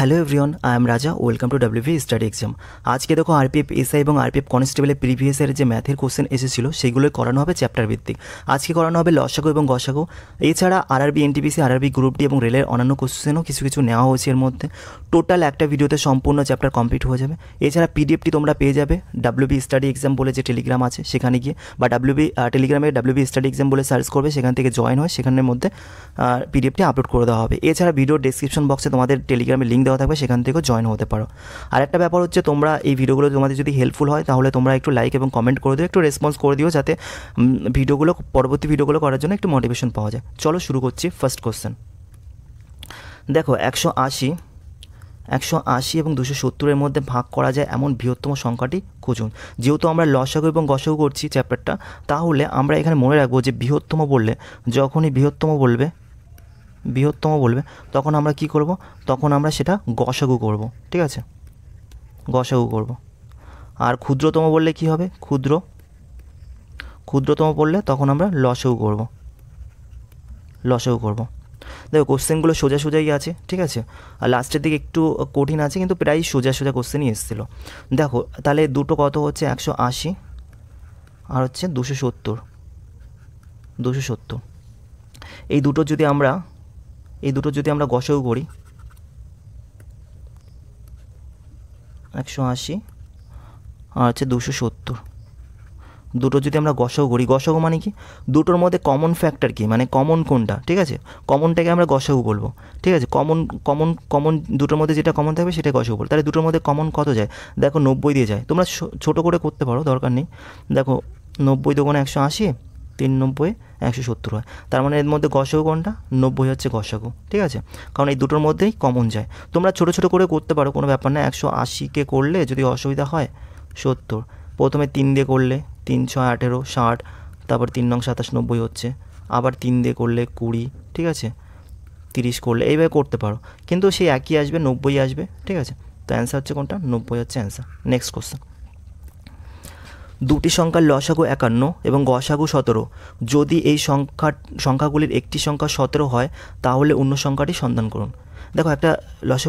Hello everyone, I am রাজা। Welcome to WB study exam. আজকে দেখো আরপিএফ এসআই এবং আরপিএফ কনস্টেবলের প্রিভিয়াসের যে ম্যাথের কোশ্চেন এসেছিল সেগুলোই করানো হবে চ্যাপ্টার ভিত্তিক। আজকে করানো হবে লসাগু এবং গসাগু। এছাড়া RRB NTPC, RRB group D এবং রেলের অন্যান্য কোশ্চেনও কিছু কিছু নেওয়া হয়েছে এর মধ্যে। টোটাল একটা ভিডিওতে সম্পূর্ণ চ্যাপ্টার কমপ্লিট হয়ে যাবে। এছাড়া পিডিএফটি তোমরা পেয়ে যাবে ডাব্লিউবি স্টাডি এক্সাম বলে যে টেলিগ্রাম আছে সেখানে গিয়ে, বা টেলিগ্রামে ডাব্লিউবি স্টাডি এক্সাম বলে সার্চ করবে, সেখান থেকে জয়েন হয়, সেখানের মধ্যে পিডিএফটি আপলোড করে দেওয়া হবে। এছাড়া ভিডিওর ডেসক্রিপশন বক্সে তোমাদের টেলিগ্রামের লিঙ্ক দেওয়া থাকবে, সেখান থেকেও জয়েন হতে পারো। আর একটা ব্যাপার হচ্ছে, তোমরা এই ভিডিওগুলো তোমাদের যদি হেল্পফুল হয় তাহলে তোমরা একটু লাইক এবং কমেন্ট করে দিও, একটু রেসপন্স করে দিও, যাতে পরবর্তী ভিডিওগুলো করার জন্য একটু মোটিভেশন পাওয়া যায়। চলো শুরু করছি। ফার্স্ট কোশ্চেন দেখো, 180 এবং 270-এর মধ্যে ভাগ করা যায় এমন বৃহত্তম সংখ্যাটি খুঁজুন। যেহেতু আমরা লসাগু এবং গসাগু করছি চ্যাপ্টারটা, তাহলে আমরা এখানে মনে রাখবো যে বৃহত্তম বললে, যখনই বৃহত্তম বলবে তখন আমরা কি করব, তখন আমরা সেটা গসাগু করব। ঠিক আছে, গসাগু করব। আর ক্ষুদ্রতম বললে কি হবে, ক্ষুদ্রতম বললে তখন আমরা লসাগু করব। দেখো কোশ্চেনগুলো সোজাই আছে, ঠিক আছে, আর লাস্টের দিকে একটু কঠিন আছে, কিন্তু প্রায় সোজা কোশ্চেনই এসেছিলো। দেখো তাহলে দুটো কত হচ্ছে, 180 আর হচ্ছে 270। এই দুটো যদি আমরা গসাগু করি, 180 আর হচ্ছে 270, দুটো যদি আমরা গসাগু করি, গসাগু মানে কি, দুটোর মধ্যে কমন ফ্যাক্টর কি, মানে কমন কোনটা, ঠিক আছে, কমনটাকে আমরা গসাগু বলবো। ঠিক আছে, কমন দুটোর মধ্যে যেটা কমন থাকবে সেটা গসাগু বলবো। তাহলে দুটোর মধ্যে কমন কত যায়, দেখো 90 দিয়ে যায়। তোমরা ছোটো করে করতে পারো, দরকার নেই। দেখো 90 দোকানে 180, 3 90 170 হয়। তার মানে এর মধ্যে গসাগু কোনটা, 90 হচ্ছে গসাগু। ঠিক আছে, কারণ এই দুটোর মধ্যেই কমন যায়। তোমরা ছোটো করে করতে পারো, কোনো ব্যাপার না। 180কে করলে যদি অসুবিধা হয়, 70 প্রথমে 3 দিয়ে করলে 3 6 18 60, তারপর 3 9 27 90 হচ্ছে। আবার 3 দিয়ে করলে 20, ঠিক আছে, 30 করলে, এইভাবে করতে পারো, কিন্তু সেই একই আসবে, 90 আসবে। ঠিক আছে, তো অ্যান্সার হচ্ছে কোনটা, 90 হচ্ছে অ্যান্সার। নেক্সট কোশ্চেন, দুটি সংখ্যার লসাগু 51 এবং গসাগু 17, যদি এই সংখ্যাগুলির একটি সংখ্যা 17 হয় তাহলে অন্য সংখ্যাটি সন্ধান করুন। দেখো একটা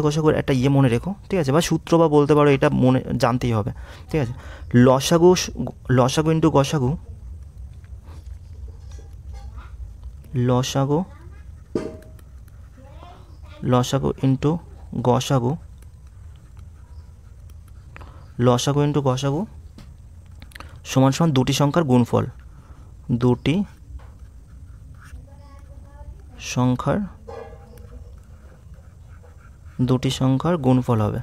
গসাগুর একটা মনে রেখো, ঠিক আছে, বা সূত্র বা বলতে পারো, এটা মনে জানতেই হবে। ঠিক আছে, লসাগু ইন্টু গসাগু, লসাগু ইন্টু গসাগু সমান সমান দুটি সংখ্যার গুণফল, দুটি সংখ্যার গুণফল হবে,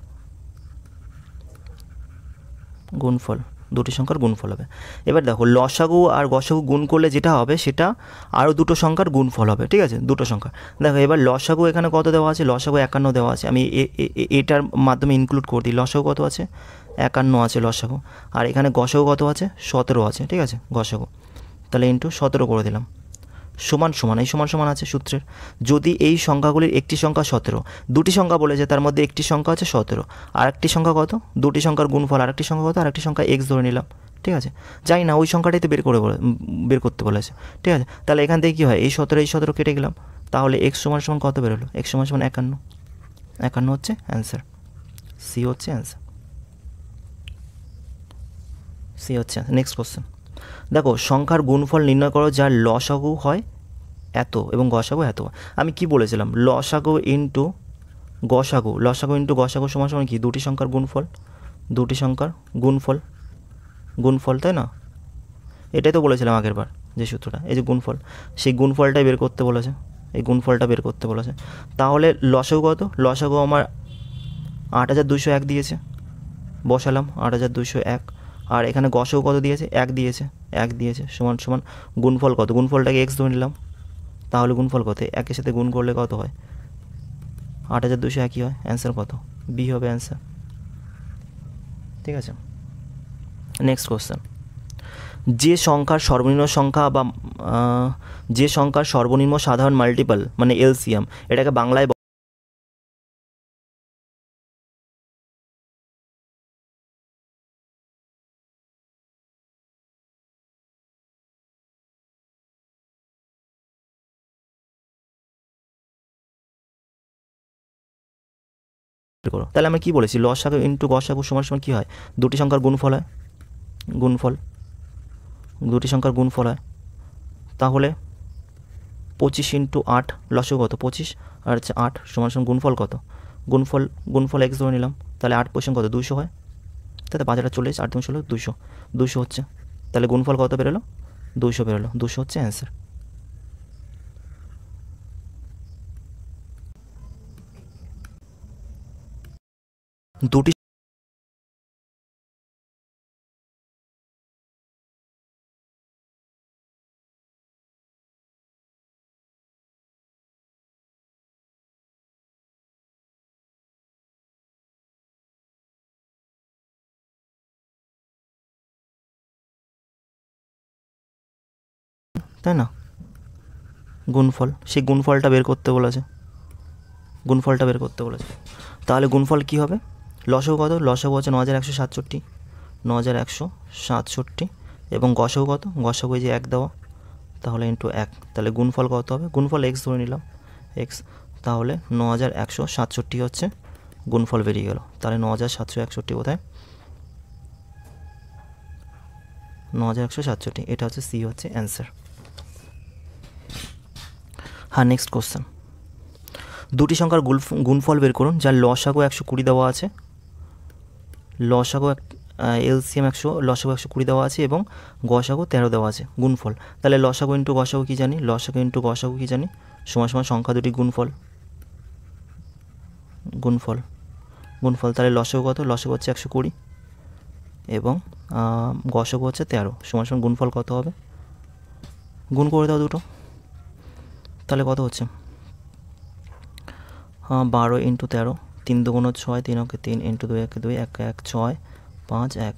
দুটি সংখ্যার গুণফল হবে। এবার দেখো লসাগু আর গসাগু গুণ করলে যেটা হবে সেটা আরও দুটো সংখ্যার গুণফল হবে। ঠিক আছে, দুটো সংখ্যা। দেখো এবার লসাগু এখানে কত দেওয়া আছে, লসাগু 51 দেওয়া আছে। আমি এটার মাধ্যমে ইনক্লুড করে দিই, লসাগু কত আছে, 51 আছে লসাগু। আর এখানে গসাগু কত আছে, 17 আছে। ঠিক আছে, গসাগু তাহলে ইন্টু 17 করে দিলাম, সমান এই সমান আছে সূত্রের। যদি এই সংখ্যাগুলির একটি সংখ্যা 17, দুটি সংখ্যা বলেছে, তার মধ্যে একটি সংখ্যা আছে 17, আর একটি সংখ্যা কত, দুটি সংখ্যার গুণফল আরেকটি সংখ্যা কত, আরেকটি সংখ্যা এক্স ধরে নিলাম। ঠিক আছে, জানি না ওই সংখ্যাটাই তো বের করতে বলেছে। ঠিক আছে, তাহলে এখান থেকে কী হয়, এই 17 কেটে গেলাম, তাহলে এক্স সমান কত বেরোলো, এক্স সমান 51 হচ্ছে অ্যান্সার। সি হচ্ছে অ্যান্সার। নেক্সট কোশ্চেন, দেখো সংখ্যার গুণফল নির্ণয় করো যার লসাগু হয় এত এবং গসাগু এত। আমি কি বলেছিলাম, লসাগু ইন্টু গসাগু সমান কি, দুটি সংখ্যার গুণফল, তাই না? এটাই তো বলেছিলাম আগের বার যে সূত্রটা, এই যে গুণফল, সেই গুণফলটাই বের করতে বলেছে, এই গুণফলটা বের করতে বলেছে। তাহলে লসাগু কত, লসাগু আমার 8201 দিয়েছে, বসালাম 8201। আর এখানে গসাগু কত দিয়েছে, 1 দিয়েছে, সমান গুণফল কত, গুণফলটাকে এক্স ধরে নিলাম, তাহলে গুণফল কত, একের সাথে গুণ করলে কত হয়, 8201 হয়। অ্যান্সার কত, বি হবে অ্যান্সার। ঠিক আছে, নেক্সট কোশ্চেন, যে সংখ্যার সর্বনিম্ন সাধারণ মাল্টিপল মানে এলসিএম, এটাকে বাংলায় বের করো। তাহলে আমরা কী বলেছি, লসাগু ইন্টু গসাগু সমান সমান কী হয়, দুটি সংখ্যার গুণফল হয়, গুণফল, দুটি সংখ্যার গুণফল হয়। তাহলে 25 ইন্টু 8 লসাগু কত 25, আর হচ্ছে 8 সমান সমান গুণফল কত, গুণফল এক্স ধরে নিলাম, তাহলে 8 কত 200 হয়, তাহলে 540, 8 2 16 200, 200 হচ্ছে, তাহলে গুণফল কত বেরোলো 200 বেরোলো, 200 হচ্ছে অ্যান্সার। দুটি তাই না, গুণফল, সেই গুণফলটা বের করতে বলেছে, গুণফলটা বের করতে বলেছে। তাহলে গুণফল কী হবে, লসাগু কত, লসাগু হচ্ছে 9167, 9167, এবং গসাগু কত, গসাগু এই যে 1 দেওয়া, তাহলে ইন্টু 1, তাহলে গুণফল কত হবে, গুণফল এক্স ধরে নিলাম, এক্স, তাহলে 9167 হচ্ছে গুণফল বেরিয়ে গেল। তাহলে 9761 কোথায়, 9167, এটা হচ্ছে সি হচ্ছে অ্যান্সার। হ্যাঁ, নেক্সট কোশ্চেন, দুটি সংখ্যার গুণফল বের করুন যার লসাগু 120 দেওয়া আছে, লসাগু এলসিএম 100, লসাগু 120 দেওয়া আছে এবং গসাগু 13 দেওয়া আছে, গুণফল। তাহলে লসাগু ইন্টু গসাগু কী জানি, লসাগু ইন্টু গসাগু কী জানি, সমান সমান সংখ্যা দুটি গুণফল, গুণফল, গুণফল, তাহলে লসাগু কত, লসাগু হচ্ছে 120 এবং গসাগু হচ্ছে 13, সমান সমান গুণফল কত হবে, গুণ করে দাও দুটো, তাহলে কত হচ্ছে 12 ইন্টু 13, 3 2 6, 3 অঙ্কে 3, ইন্টু 2 1 2, 1 1 6 5 1,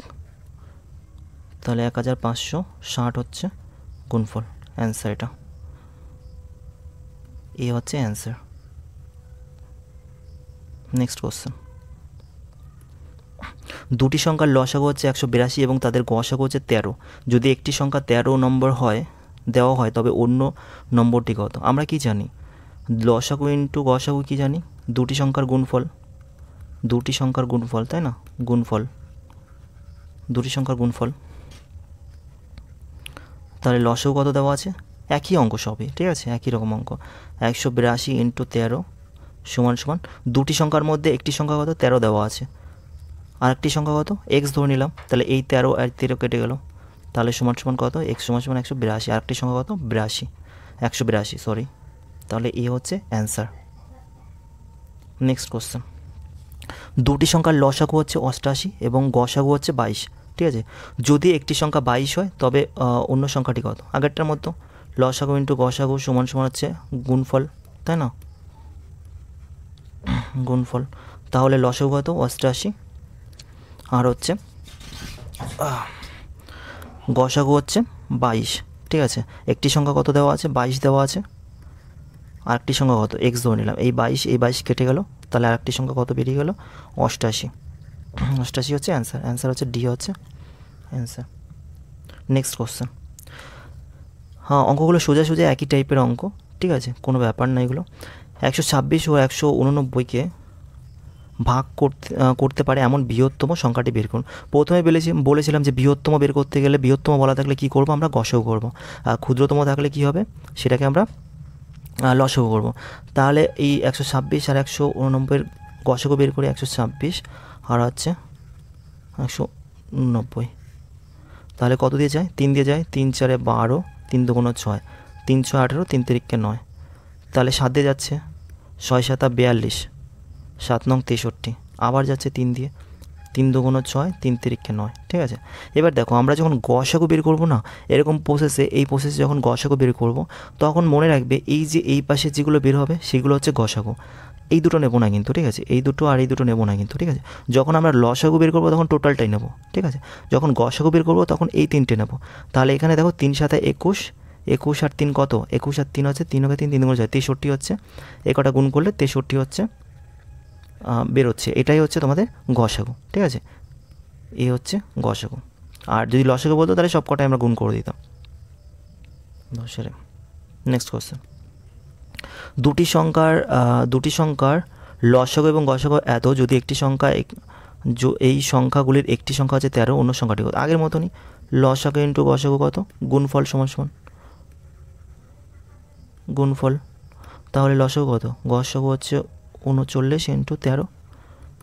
তাহলে 1560 হচ্ছে গুণফল, অ্যান্সার এটা, এ হচ্ছে অ্যান্সার। নেক্সট কোশ্চেন, দুটি সংখ্যার লসাগু হচ্ছে 182 এবং তাদের গসাগু হচ্ছে 13, যদি একটি সংখ্যা 13 নম্বর হয় দেওয়া হয় তবে অন্য নম্বরটি কত। আমরা কি জানি, লসাগু ইন্টু গসাগু কী জানি, দুটি সংখ্যার গুণফল, দুটি সংখ্যার গুণফল, তাই না, গুণফল, দুটি সংখ্যার গুণফল, তাহলে লসাগু কত দেওয়া আছে, একই অঙ্ক সবই, ঠিক আছে, একই রকম অঙ্ক, 182 ইন্টু 13 সমান সমান দুটি সংখ্যার মধ্যে একটি সংখ্যা কত 13 দেওয়া আছে, আর একটি সংখ্যা কত এক্স ধরে নিলাম, তাহলে এই 13 আর 13 কেটে গেল, তাহলে সমান সমান কত, এক্স সমান সমান 182, আর একটি সংখ্যা কত 82, 182 সরি, তাহলে এ হচ্ছে অ্যান্সার। নেক্সট কোশ্চেন, দুটি সংখ্যার লসাগু হচ্ছে 88 এবং গসাগু হচ্ছে 22, ঠিক আছে, যদি একটি সংখ্যা 22 হয় তবে অন্য সংখ্যাটি কত, আগেরটার মতো লসাগু ইন্টু গসাগু সমান সমান হচ্ছে গুণফল, তাই না, গুণফল, তাহলে লসাগু কত 88 আর হচ্ছে গসাগু হচ্ছে 22, ঠিক আছে, একটি সংখ্যা কত দেওয়া আছে 22 দেওয়া আছে, আরেকটি সংখ্যা কত এক্স ধরে নিলাম, এই 22 কেটে গেল, তাহলে আরেকটি সংখ্যা কত বেরিয়ে গেল 88, 88 হচ্ছে অ্যান্সার, অ্যান্সার হচ্ছে ডি হচ্ছে অ্যান্সার। নেক্সট কোশ্চেন, হ্যাঁ অঙ্কগুলো সোজা সোজা একই টাইপের অঙ্ক, ঠিক আছে, কোনো ব্যাপার না এগুলো। 126 ও 189কে ভাগ করতে পারে এমন বৃহত্তম সংখ্যাটি বের করুন। প্রথমে বলেছিলাম যে বৃহত্তম বের করতে গেলে, বৃহত্তম বলা থাকলে কী করবো আমরা, গসাগু করব, আর ক্ষুদ্রতম থাকলে কী হবে সেটাকে আমরা লসাগু করব। তাহলে এই 126 আর 189 গসাগু বের করি, 126 আর হচ্ছে 189, তাহলে কত দিয়ে যায়, 3 দিয়ে যায়, 3 4 12, 3 2 6, 3 6 18, 3 3 9, তাহলে 7 দিয়ে যাচ্ছে, 6 7 42, 7 9 63, আবার যাচ্ছে 3 দিয়ে, 3 2 6, 3 3 9, ঠিক আছে। এবার দেখো আমরা যখন গসাগু বের করবো না, এরকম এই প্রসেসে যখন গসাগু বের করব, তখন মনে রাখবে এই যে এই পাশে যেগুলো বের হবে সেগুলো হচ্ছে গসাগু, এই দুটো নেবো না কিন্তু, ঠিক আছে, এই দুটো আর এই দুটো নেবো না কিন্তু, ঠিক আছে। যখন আমরা লসাগু বের করবো তখন টোটালটাই নেবো, ঠিক আছে, যখন গসাগু বের করবো তখন এই 3টে নেবো। তাহলে এখানে দেখো 3 7 21, 21 আর 3 কত, 21 আর 3 হচ্ছে 3 3 3 6 63 হচ্ছে, এ কটা গুণ করলে 63 হচ্ছে বেরোচ্ছে, এটাই হচ্ছে তোমাদের গসাগু, ঠিক আছে, এ হচ্ছে গসাগু। আর যদি লসাগু বলতো তাহলে সব কটাই আমরা গুণ করে দিতাম। নেক্সট কোশ্চেন, দুটি সংখ্যার লসাগু এবং গসাগু এত, যদি একটি সংখ্যা এই সংখ্যাগুলির একটি সংখ্যা হচ্ছে 13, অন্য সংখ্যাটি কত? আগের মতনই লসাগু ইন্টু গসাগু কত, গুণফল সমান সমান গুণফল। তাহলে লসাগু কত, গসাগু হচ্ছে 39 ইন্টু 13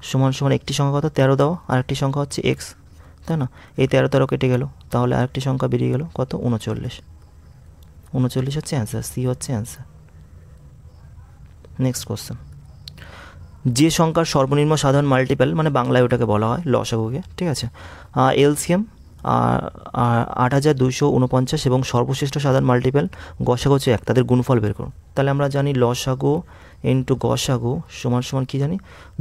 সমান সমান একটি সংখ্যা কত 13 দাও, আরেকটি সংখ্যা হচ্ছে এক্স, তাই না? এই 13 কেটে গেল, তাহলে আরেকটি সংখ্যা বেরিয়ে গেল কত, 39 হচ্ছে অ্যান্সার, সি হচ্ছে অ্যান্সার। নেক্সট কোশ্চেন, যে সংখ্যার সর্বনিম্ন সাধারণ মাল্টিপল, মানে বাংলায় ওটাকে বলা হয় লসাগুকে, ঠিক আছে, এলসিএম 8249 এবং সর্বশ্রেষ্ঠ সাধারণ মাল্টিপল গসাগু হচ্ছে 1, তাদের গুণফল বের করুন। তাহলে আমরা জানি লসাগু ইন্টু গসাগু সমান সমান কী জানি,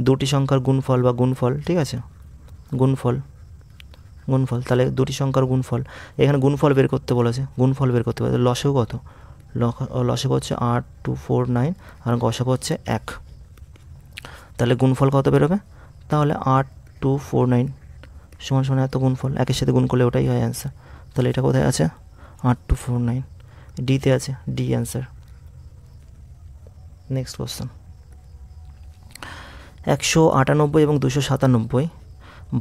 দুটি সংখ্যার গুণফল বা গুণফল, ঠিক আছে, গুণফল। তাহলে দুটি সংখ্যার গুণফল, এখানে গুণফল বের করতে বলেছে, গুণফল বের করতে বলেছে। লসাগু কত, লসাগু হচ্ছে 8249 আর গসাগু হচ্ছে 1, তাহলে গুণফল কত বেরোবে, তাহলে 8249 সমান সমান এত গুণফল, একের সাথে গুণ করলে ওটাই হয় অ্যান্সার। তাহলে এটা কোথায় আছে, 8249 ডিতে আছে, ডি অ্যান্সার। নেক্সট কোশ্চেন, 198 এবং 297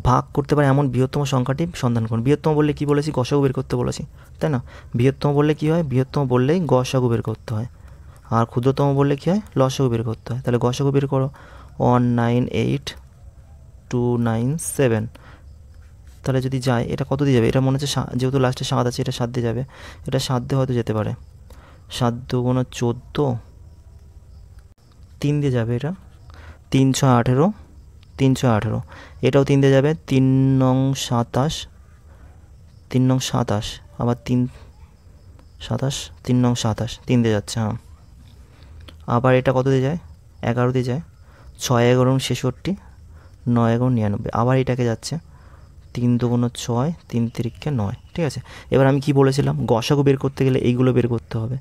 ভাগ করতে পারে এমন বৃহত্তম সংখ্যাটি সন্ধান করুন। বৃহত্তম বললে কি বলেছি, গসাগু বের করতে বলেছি, তাই না? বৃহত্তম বললে কি হয়, বৃহত্তম বললেই গসাগু বের করতে হয়, আর ক্ষুদ্রতম বললে কী হয়, লসাগু বের করতে হয়। তাহলে গসাগু বের করো, 198297, তাহলে যদি যায় এটা কত দিয়ে যাবে, এটা মনে হচ্ছে যেহেতু লাস্টে 7 আছে, এটা 7 দিয়ে যাবে, এটা 7 দিয়ে হয়তো যেতে পারে, 7 দুগুণ 14, 3 দিয়ে যাবে, এটা 3 6 18, 3 6 18, এটাও 3 দিয়ে যাবে, 3 নং 27, 3 নং 27, আবার 3 27, 3 নং 27, 3 দিয়ে যাচ্ছে, হ্যাঁ। আবার এটা কত দিয়ে যায়, 11 দিয়ে যায়, 6 11 66, 9 11 99, আবার এটাকে যাচ্ছে, 3 দুগুণ 6, 3 তিরিকে 9, ঠিক আছে। এবার আমি কি বলেছিলাম, গসাগু বের করতে গেলে এইগুলো বের করতে হবে,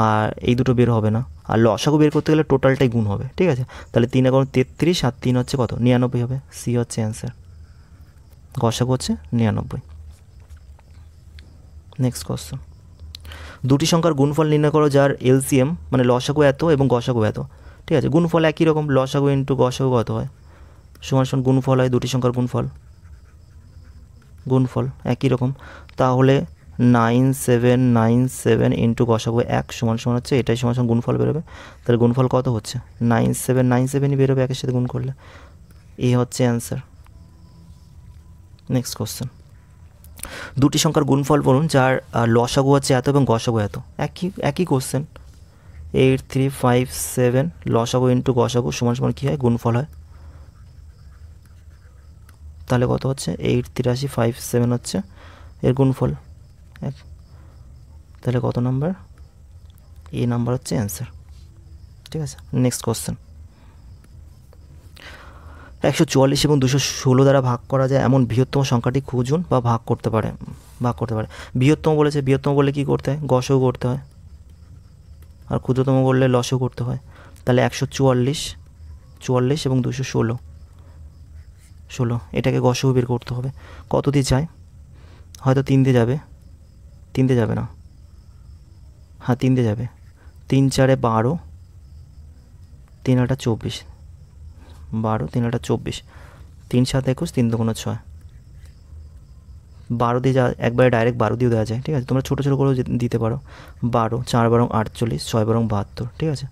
আর এই দুটো বের হবে না, আর লসাগু বের করতে গেলে টোটালটাই গুণ হবে, ঠিক আছে। তাহলে 3 11 33 আর 3 হচ্ছে কত, 99 হবে, সি হচ্ছে অ্যান্সার, গসাগু হচ্ছে 99। নেক্সট কোশ্চেন, দুটি সংখ্যার গুণফল নির্ণয় করো যার এলসিএম মানে লসাগু এত এবং গসাগু এত, ঠিক আছে। গুণফল একই রকম, লসাগু ইন্টু গসাগু কত হয়, সমান সমান গুণফল হয়, দুটি সংখ্যার গুণফল একই রকম। তাহলে 9797 ইন্টু গসাগু 1 সমান সমান হচ্ছে, এটাই সমান সমান গুণফল বেরোবে। তাহলে গুণফল কত হচ্ছে, 9797ই বেরোবে একের সাথে গুণ করলে, এই হচ্ছে অ্যান্সার। নেক্সট কোশ্চেন, দুটি সংখ্যার গুণফল বলুন যার লসাগু হচ্ছে এত এবং গসাগু এত, একই কোশ্চেন। 8357 লসাগু ইন্টু গসাগু সমান সমান কী হয়, গুণফল হয়। তাহলে কত হচ্ছে, 8357 হচ্ছে এর গুণফল, তাহলে কত নাম্বার, এ নাম্বার হচ্ছে অ্যান্সার, ঠিক আছে। নেক্সট কোশ্চেন, 144 এবং 216 দ্বারা ভাগ করা যায় এমন বৃহত্তম সংখ্যাটি খুঁজুন বা ভাগ করতে পারে। বৃহত্তম বলেছে, বৃহত্তম বললে কী করতে হয়, গসাগু করতে হয়, আর ক্ষুদ্রতম বললে লসাগু করতে হয়। তাহলে 144 এবং 216, এটাকে গসাগু বের করতে হবে। কত দিয়ে যায়, হয়তো 3 দিয়ে যাবে, 3 দিয়ে যাবে না, হ্যাঁ 3 দিয়ে যাবে, 3 4 12, 3 8 24, 12 3 8 24, 3 7 21, 3 2 6, 12 দিয়ে যা একবারে ডাইরেক্ট 12 দিয়েও দেওয়া যায়, ঠিক আছে। তোমরা ছোটো ছোটো করেও দিতে পারো, 12 4 12 48, 6 12 72, ঠিক আছে।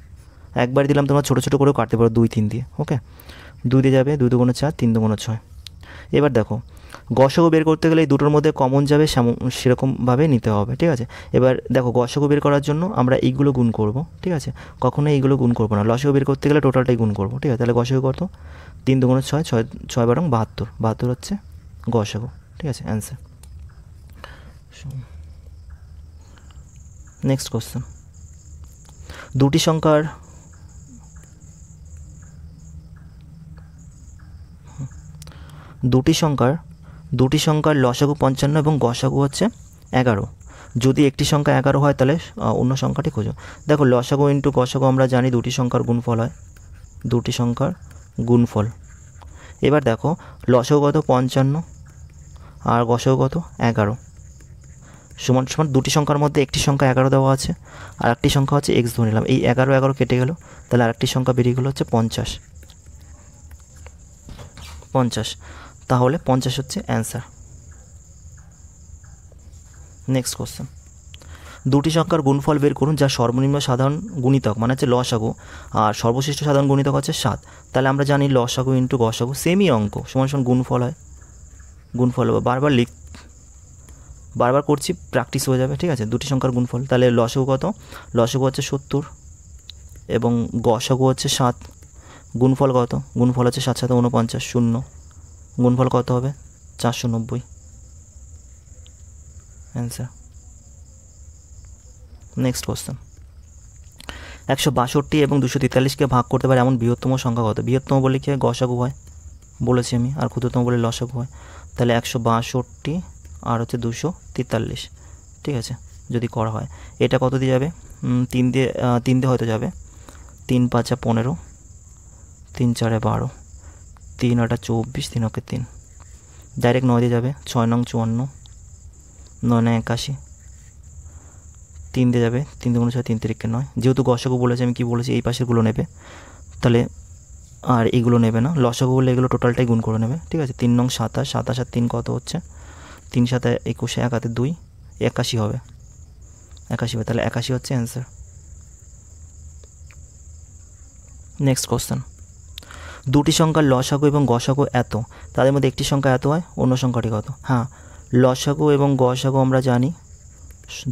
একবার দিলাম, তোমরা ছোটো ছোটো করেও কাটতে পারো 2 3 দিয়ে, ওকে। 2 দিয়ে যাবে, 2 2 4, 3 2 6। এবার দেখো, গসাগু বের করতে গেলে এই দুটোর মধ্যে কমন যাবে, সেরকমভাবে নিতে হবে, ঠিক আছে। এবার দেখো, গসাগু বের করার জন্য আমরা এইগুলো গুণ করব, ঠিক আছে, কখনোই এইগুলো গুণ করবো না। লসাগু বের করতে গেলে টোটালটাই গুণ করবো, ঠিক আছে। তাহলে গসাগু কত, 3 2 6, 6 12 72, 72 হচ্ছে গসাগু, ঠিক আছে, অ্যান্সার। নেক্সট কোশ্চেন, দুটি সংখ্যার লসাগু 55 এবং গসাগু হচ্ছে 11, যদি একটি সংখ্যা 11 হয় তাহলে অন্য সংখ্যাটি খোঁজো। দেখো, লসাগু ইন্টু গসাগু আমরা জানি দুটি সংখ্যার গুণফল হয়, দুটি সংখ্যার গুণফল। এবার দেখো, লসাগু কত 55 আর গসাগু কত 11, সমান সমান দুটি সংখ্যার মধ্যে একটি সংখ্যা 11 দেওয়া আছে, আর একটি সংখ্যা হচ্ছে এক্স ধরে নিলাম। এই 11 11 কেটে গেল, তাহলে আরেকটি সংখ্যা বেরিয়ে গেলো হচ্ছে 50, 50, তাহলে 50 হচ্ছে অ্যান্সার। নেক্সট কোশ্চেন, দুটি সংখ্যার গুণফল বের করুন যা সর্বনিম্ন সাধারণ গুণিতক মানে হচ্ছে লসাগু আর সর্বশ্রেষ্ঠ সাধারণ গুণিতক হচ্ছে 7। তাহলে আমরা জানি লসাগু ইন্টু গসাগু সেমই অঙ্ক সমান সমান গুণফল হয়, গুণফল হবে। বারবার করছি, প্র্যাকটিস হয়ে যাবে, ঠিক আছে। দুটি সংখ্যার গুণফল, তাহলে লসাগু কত? লসাগু হচ্ছে 70 এবং গসাগু হচ্ছে 7। গুণফল কত? গুণফল হচ্ছে 7 7 49, 0। গুণফল কত হবে? 490, অ্যান্সার। নেক্সট কোশ্চেন, 162 এবং 243কে ভাগ করতে পারে এমন বৃহত্তম সংখ্যা কত? বৃহত্তম বলে কি হয়? গসাগু হয় বলেছি আমি, আর ক্ষুদ্রতম বলে লসাগু হয়। তাহলে 162 আর হচ্ছে 243, ঠিক আছে, যদি করা হয় এটা কত দিয়ে যাবে? 3 দিয়ে হয়তো যাবে। 3 5 15, 3 4 12, 3 8 24, 3 অক্ষে 3, ডাইরেক্ট 9 দিয়ে যাবে। 6 9 54, 9 9 81, 3 দিয়ে যাবে। 3 2 6, 3 3 9। যেহেতু গসাগু বলেছে, আমি কি বলেছি, এই পাশেরগুলো নেবে, তাহলে আর এইগুলো নেবে না। লসাগু বলে এগুলো টোটালটাই গুণ করে নেবে, ঠিক আছে। 3 9 27, 27 আর 3 কত হচ্ছে? 3 7 21, 1 হাতে 2, 81 হবে, 81 হবে। তাহলে 81 হচ্ছে অ্যান্সার। নেক্সট কোশ্চেন, দুটি সংখ্যার লসাগু এবং গসাগু এত, তাদের মধ্যে একটি সংখ্যা এত হয়, অন্য সংখ্যাটি কত? হ্যাঁ, লসাগু এবং গসাগু আমরা জানি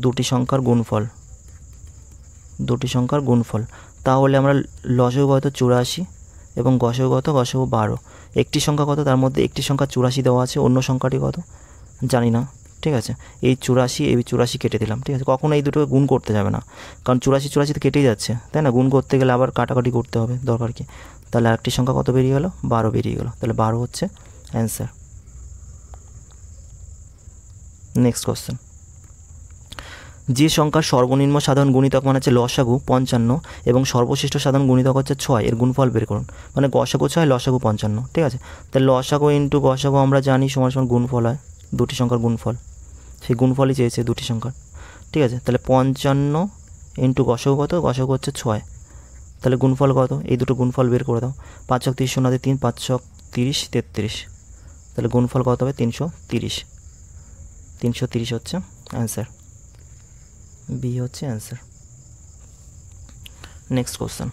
দুটি সংখ্যার গুণফল, দুটি সংখ্যার গুণফল। তাহলে আমরা লসাগু কত? 84 এবং গসাগু কত? গসাগু 12। একটি সংখ্যা কত? তার মধ্যে একটি সংখ্যা 84 দেওয়া আছে, অন্য সংখ্যাটি কত জানি না, ঠিক আছে। এই 84 কেটে দিলাম, ঠিক আছে। কখনো এই দুটোকে গুণ করতে যাবে না, কারণ 84 তো কেটেই যাচ্ছে, তাই না? গুণ করতে গেলে আবার কাটাকাটি করতে হবে, দরকার কি? তাহলে আরেকটি সংখ্যা কত বেরিয়ে গেল? 12 বেরিয়ে গেল। তাহলে 12 হচ্ছে অ্যান্সার। নেক্সট কোশ্চেন, যে সংখ্যার সর্বনিম্ন সাধারণ গুণিতক মানে হচ্ছে লসাগু 55 এবং সর্বশ্রেষ্ঠ সাধারণ গুণিতক হচ্ছে 6, এর গুণফল বের করুন। মানে গসাগু 6, লসাগু 55, ঠিক আছে। তাহলে লসাগু ইন্টু গসাগু আমরা জানি সমান সমান গুণফল হয়, দুটি সংখ্যার গুণফল। সেই গুণফলই চেয়েছে দুটি সংখ্যার, ঠিক আছে। তাহলে 55 ইন্টু গসাগু কত? গসাগু হচ্ছে 6, তাহলে গুণফল কত? এই দুটো গুণফল বের করে দাও। 5 ছক 30, 0 3, 5 ছক 30, 33, তাহলে গুণফল কত হবে? 330, 330 হচ্ছে অ্যান্সার, বি হচ্ছে অ্যান্সার। নেক্সট কোশ্চেন,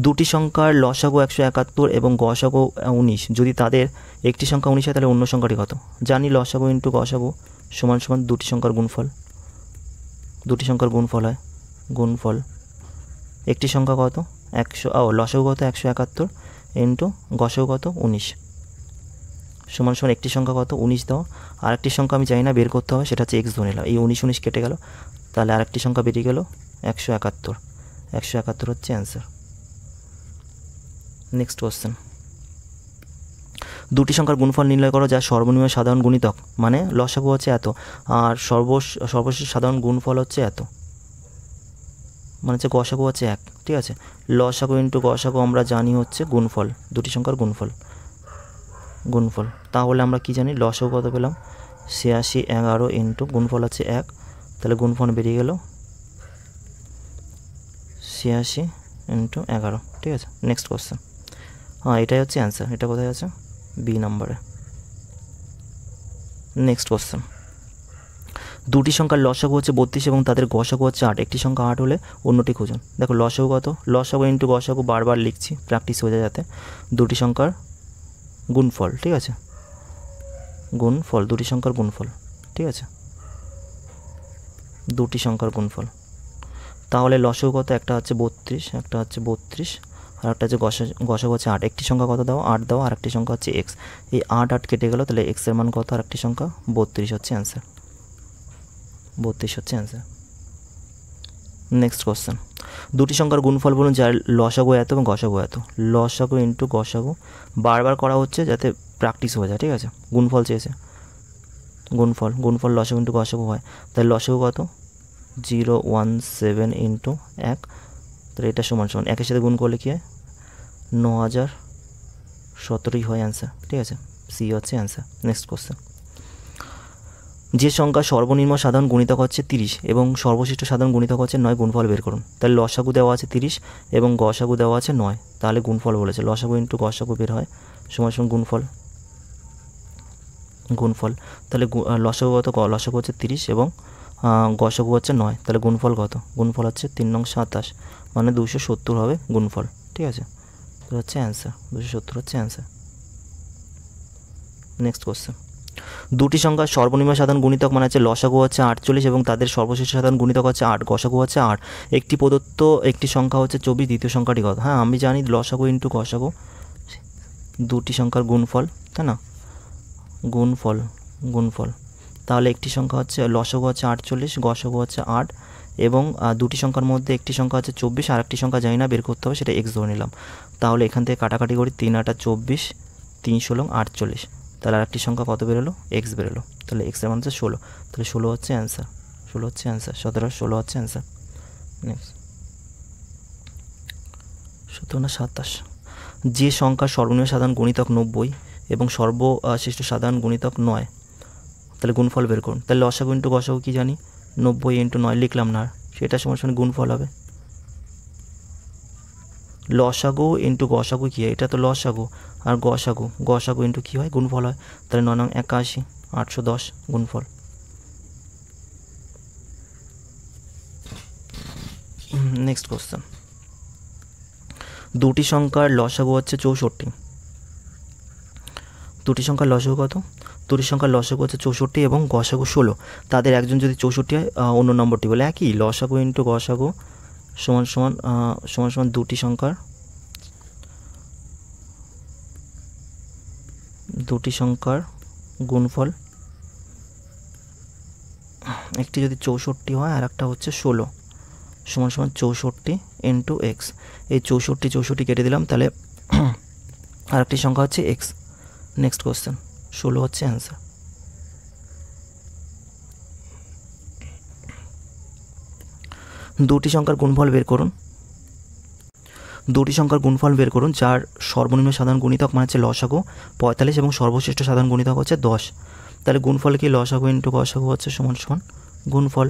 দুটি সংখ্যার লসাগু 171 এবং গসাগু 19, যদি তাদের একটি সংখ্যা 19 হয় তাহলে অন্য সংখ্যাটি কত? জানি লসাগু ইন্টু গসাগু সমান সমান দুটি সংখ্যার গুণফল, দুটি সংখ্যার গুণফল হয়, গুণফল। একটি সংখ্যা কত? 100, লসাগু কত? 171 ইন্টু গসাগু কত? 19 সমান সমান একটি সংখ্যা কত? 19 দাও, আর একটি সংখ্যা আমি জানি না, বের করতে হবে, সেটা হচ্ছে এক্স ধরে নিলাম। এই 19 19 কেটে গেল, তাহলে আরেকটি সংখ্যা বেরিয়ে গেল 171, 171 হচ্ছে অ্যান্সার। নেক্সট কোশ্চেন, দুটি সংখ্যার গুণফল নির্ণয় করো যা সর্বনিম্ন সাধারণ গুণিতক মানে লসাগু হচ্ছে এত আর সর্বশেষ সাধারণ গুণফল হচ্ছে এত, মানে হচ্ছে গসাগু হচ্ছে 1, ঠিক আছে। লসাগু ইন্টু গসাগু আমরা জানি হচ্ছে গুণফল, দুটি সংখ্যার গুণফল, গুণফল। তাহলে আমরা কি জানি? লসাগু কত পেলাম? 86 11 ইন্টু গুণফল হচ্ছে 1, তাহলে গুণফল বেরিয়ে গেল 86 ইন্টু 11, ঠিক আছে। নেক্সট কোশ্চেন, হ্যাঁ এটাই হচ্ছে অ্যান্সার। এটা কোথায় আছে? বি নম্বরে। নেক্সট কোশ্চেন, দুটি সংখ্যার লসাগু হচ্ছে 32 এবং তাদের গসাগু হচ্ছে 8, একটি সংখ্যা 8 হলে অন্যটি খুঁজুন। দেখো লসাগু কত? লসাগু ইন্টু গসাগু বারবার লিখছি, প্র্যাকটিস হয়ে যায় যাতে। দুটি সংখ্যার গুণফল, ঠিক আছে, গুণফল, দুটি সংখ্যার গুণফল, ঠিক আছে, দুটি সংখ্যার গুণফল। তাহলে লসাগু কত? একটা হচ্ছে 32, একটা হচ্ছে 32, আর একটা হচ্ছে গসাগু হচ্ছে 8, একটি সংখ্যা কত দাও? 8 দাও, আর একটি সংখ্যা হচ্ছে এক্স। এই 8 8 কেটে গেল, তাহলে এক্সের মান কত? আর একটি সংখ্যা 32 হচ্ছে অ্যান্সার, 32 হচ্ছে অ্যান্সার। নেক্সট কোশ্চেন, দুটি সংখ্যার গুণফল বলুন যার লসাগু এত এবং গসাগু এত। লসাগু ইন্টু গসাগু বারবার করা হচ্ছে যাতে প্র্যাকটিস হয়ে যায়, ঠিক আছে। গুণফল চেয়েছে, গুণফল, গুণফল লসাগু ইন্টু গসাগু হয়, তাহলে লসাগু কত? 017 ইন্টু 1, তাহলে এটা সমান সমান 1-এর সাথে গুণ করলে কী হয়? 9017 হয় অ্যান্সার, ঠিক আছে, সি হচ্ছে অ্যান্সার। নেক্সট কোশ্চেন, যে সংখ্যা সর্বনিম্ন সাধারণ গুণিতক হচ্ছে 30 এবং সর্বশ্রেষ্ঠ সাধারণ গুণিতক হচ্ছে 9, গুণফল বের করুন। তাহলে লসাগু দেওয়া আছে 30 এবং গসাগু দেওয়া আছে 9, তাহলে গুণফল বলেছে লসাগু ইন্টু গসাগু বের হয় সমান সমান গুণফল, গুণফল তাহলে লসাগু কত, লসাগু হচ্ছে 30 এবং গসাগু হচ্ছে 9, তাহলে গুণফল কত, গুণফল হচ্ছে 3 নং 27 মানে 270 হবে গুণফল। ঠিক আছে, তো হচ্ছে অ্যান্সার 270 হচ্ছে অ্যান্সার। নেক্সট কোশ্চেন, দুটি সংখ্যার সর্বনিম্ন সাধারণ গুণিতক মানে হচ্ছে লসাগু হচ্ছে 48 এবং তাদের সর্বশেষ সাধারণ গুণিতক হচ্ছে 8, গসাগু হচ্ছে 8। একটি প্রদত্ত একটি সংখ্যা হচ্ছে 24, দ্বিতীয় সংখ্যাটি কত? হ্যাঁ আমি জানি লসাগু ইন্টু গসাগু, দুটি সংখ্যার গুণফল, তাই না, গুণফল, গুণফল। তাহলে একটি সংখ্যা হচ্ছে লসাগু হচ্ছে 48, গসাগু হচ্ছে 8 এবং দুটি সংখ্যার মধ্যে একটি সংখ্যা হচ্ছে 24 আর একটি সংখ্যা জানি না, বের করতে হবে, সেটা এক্স ধরে নিলাম। তাহলে এখান থেকে কাটাকাটি করি, 3 8 24, 3 16 48, তাহলে আরেকটি সংখ্যা কত বেরোলো, এক্স বেরোলো। তাহলে এক্সের মান হচ্ছে 16, তাহলে 16 হচ্ছে অ্যান্সার, 16 হচ্ছে অ্যান্সার, 17 16 হচ্ছে অ্যান্সার। নেক্সট 17 না 27, যে সংখ্যার সর্বনিম্ন সাধারণ গুণিতক 90 এবং সর্বশ্রেষ্ঠ সাধারণ গুণিতক 9, তাহলে গুণফল বের করুন। তাহলে লসাগু ইন্টু গসাগু কী জানি, 90 ইন্টু 9 লিখলাম না, সেটা সমান সমান গুণফল হবে। লসাগু ইন্টু গসাগু কী হয়, এটা তো লসাগু, আর গসাগু, গসাগু ইন্টু কী হয়, গুণফল হয়। তাহলে 9 নং 81, 810 গুণফল। নেক্সট কোশ্চেন, দুটি সংখ্যার লসাগু হচ্ছে 64, দুটি সংখ্যার লসাগু কত, দুটি সংখ্যার লসাগু হচ্ছে 64 এবং গসাগু 16, তাদের একজন যদি 64 হয় অন্য নম্বরটি বলে একই, লসাগু ইন্টু গসাগু সমান সমান সমান সমান দুটি সংখ্যার, দুটি সংখ্যার গুণফল, একটি যদি 64 হয় আর একটা হচ্ছে 16 সমান সমান 64 ইন্টু এক্স। এই 64 কেটে দিলাম, তাহলে আর একটি সংখ্যা হচ্ছে এক্স। নেক্সট কোশ্চেন, 16 হচ্ছে অ্যান্সার। দুটি সংখ্যার গুণফল বের করুন, দুটি সংখ্যার গুণফল বের করুন যার সর্বনিম্ন সাধারণ গুণিতক মানে হচ্ছে লসাগু 45 এবং সর্বশ্রেষ্ঠ সাধারণ গুণিতক হচ্ছে 10। তাহলে গুণফল কি, লসাগু ইন্টু গসাগু হচ্ছে সমান সমান গুণফল।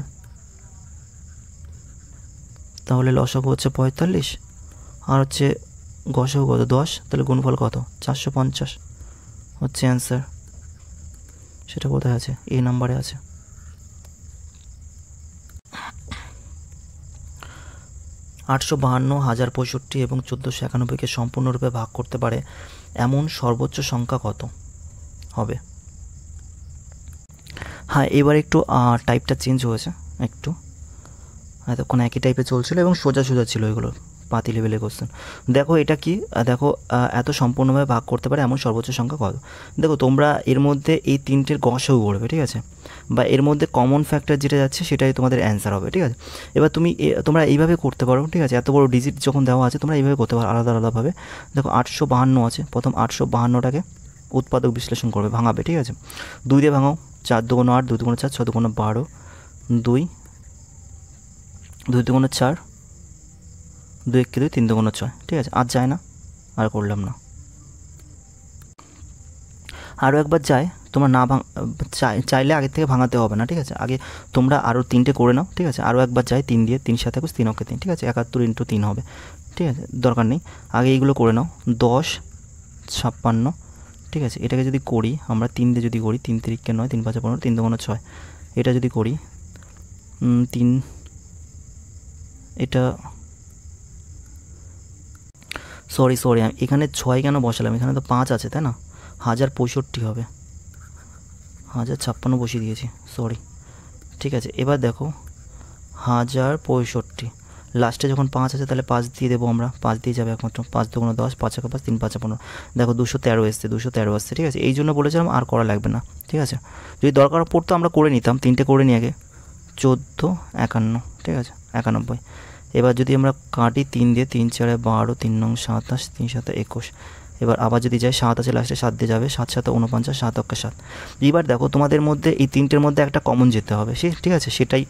তাহলে লসাগু হচ্ছে 45 আর হচ্ছে গসাগু কত 10, তাহলে গুণফল কত 450 হচ্ছে অ্যান্সার। সেটা কোথায় আছে, এই নাম্বারে আছে। 852, 1065 এবং 1491কে সম্পূর্ণরূপে ভাগ করতে পারে এমন সর্বোচ্চ সংখ্যা কত হবে? হ্যাঁ এবার একটু টাইপটা চেঞ্জ হয়েছে একটু, এতক্ষণ একই টাইপে চলছিল এবং সোজা সোজা ছিল এগুলো পাতি লেভেলের কোশ্চেন। দেখো এটা কি, দেখো এত সম্পূর্ণভাবে ভাগ করতে পারে এমন সর্বোচ্চ সংখ্যা কত। দেখো তোমরা এর মধ্যে এই তিনটের গসাগু করবে, ঠিক আছে, বা এর মধ্যে কমন ফ্যাক্টর যেটা যাচ্ছে সেটাই তোমাদের অ্যান্সার হবে। ঠিক আছে, এবার তোমরা এইভাবে করতে পারো, ঠিক আছে, এত বড় ডিজিট যখন দেওয়া আছে তোমরা এইভাবে করতে পারো আলাদা আলাদাভাবে। দেখো 852 আছে, প্রথম 852টাকে উৎপাদক বিশ্লেষণ করবে, ভাঙাবে, ঠিক আছে, 2 দিয়ে ভাঙাও, 4 2 8, 2 2 4, 6 2 12, 2 2 2 4, 2 1 2, 3 2 6, ঠিক আছে, আর যায় না, আর করলাম না। আরও একবার যায়, তোমরা না চাইলে আগের থেকে ভাঙাতে হবে না, ঠিক আছে, আগে তোমরা আরও 3টে করে নাও, ঠিক আছে, আরও একবার যায় 3 দিয়ে, 3 7 21, 3 অক্ষে 3, ঠিক আছে, 71 ইন্টু 3 হবে, ঠিক আছে, দরকার নেই, আগে এইগুলো করে নাও। 10 56, ঠিক আছে, এটাকে যদি করি আমরা 3 দিয়ে যদি করি, 3 3 9, 3 5 15, 3 2 6, এটা যদি করি 3, এটা সরি আমি এখানে 6 কেন বসালাম, এখানে তো 5 আছে তাই না, 1065 হবে, 1056 বসিয়ে দিয়েছি, সরি, ঠিক আছে। এবার দেখো 1065 লাস্টে যখন 5 আছে তাহলে 5 দিয়ে দেবো আমরা, 5 দিয়ে যাবে একমাত্র, 5 2 10, 5 1 5, 3 5 15, দেখো 213 এসছে, 213 আসছে, ঠিক আছে, এই জন্য বলেছিলাম আর করা লাগবে না, ঠিক আছে, যদি দরকার পড়তো আমরা করে নিতাম, 3টে করে নিই আগে, 14 51, ঠিক আছে, 91। এবার যদি আমরা কাটি 3 দিয়ে, 3 4 12, 3 9 27, 3 7 21, এবার আবার যদি যাই 7 আছে লাস্টে, 7 দিয়ে যাবে, 7 7 49, 7 অক্ষে 7। এবার দেখো তোমাদের মধ্যে এই তিনটের মধ্যে একটা কমন যেতে হবে, ঠিক আছে, সেটাই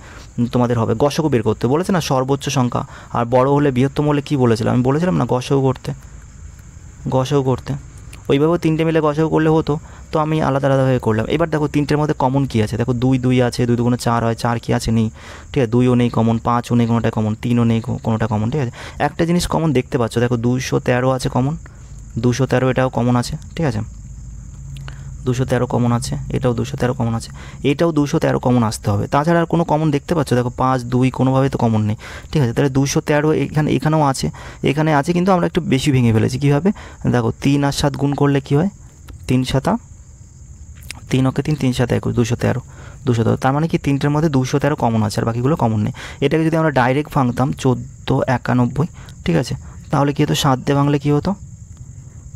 তোমাদের হবে গসাগু বের করতে বলেছে না, সর্বোচ্চ সংখ্যা, আর বড় হলে বৃহত্তম হলে কী বলেছিলাম, আমি বলেছিলাম না গসাগু করতে, ওইভাবেও 3টে মিলে গসাগু করলে হতো, তো আমি আলাদা আলাদাভাবে করলাম। এবার দেখো 3টের মধ্যে কমন কী আছে, দেখো 2 2 আছে, 2 2 4 হয়, 4 কী আছে নেই, ঠিক আছে, 2ও নেই কমন, 5ও নেই কোনোটা কমন, 3ও নেই কোনোটা কমন, ঠিক আছে, একটা জিনিস কমন দেখতে পাচ্ছ, দেখো 213 আছে কমন, 213 এটাও কমন আছে, ঠিক আছে, 213 কমন আছে, এটাও 213 কমন আছে, এটাও 213 কমন আসতে হবে, তাছাড়া আর কোনো কমন দেখতে পাচ্ছ? দেখো 5 2 কোনোভাবে তো কমন নেই, ঠিক আছে, তাহলে 213 এখানেও আছে, এখানে আছে, কিন্তু আমরা একটু বেশি ভেঙে ফেলেছি। কীভাবে? দেখো 3 আর 7 গুণ করলে কী হয়? 3 7 3 অকে 3 3 7 21, 213, তার মানে কি 3টের মধ্যে 213 কমন আছে আর বাকিগুলো কমন নেই। এটাকে যদি আমরা ডাইরেক্ট ভাঙতাম 14 91, ঠিক আছে, তাহলে কী হতো? 7 দিয়ে ভাঙলে কী হতো?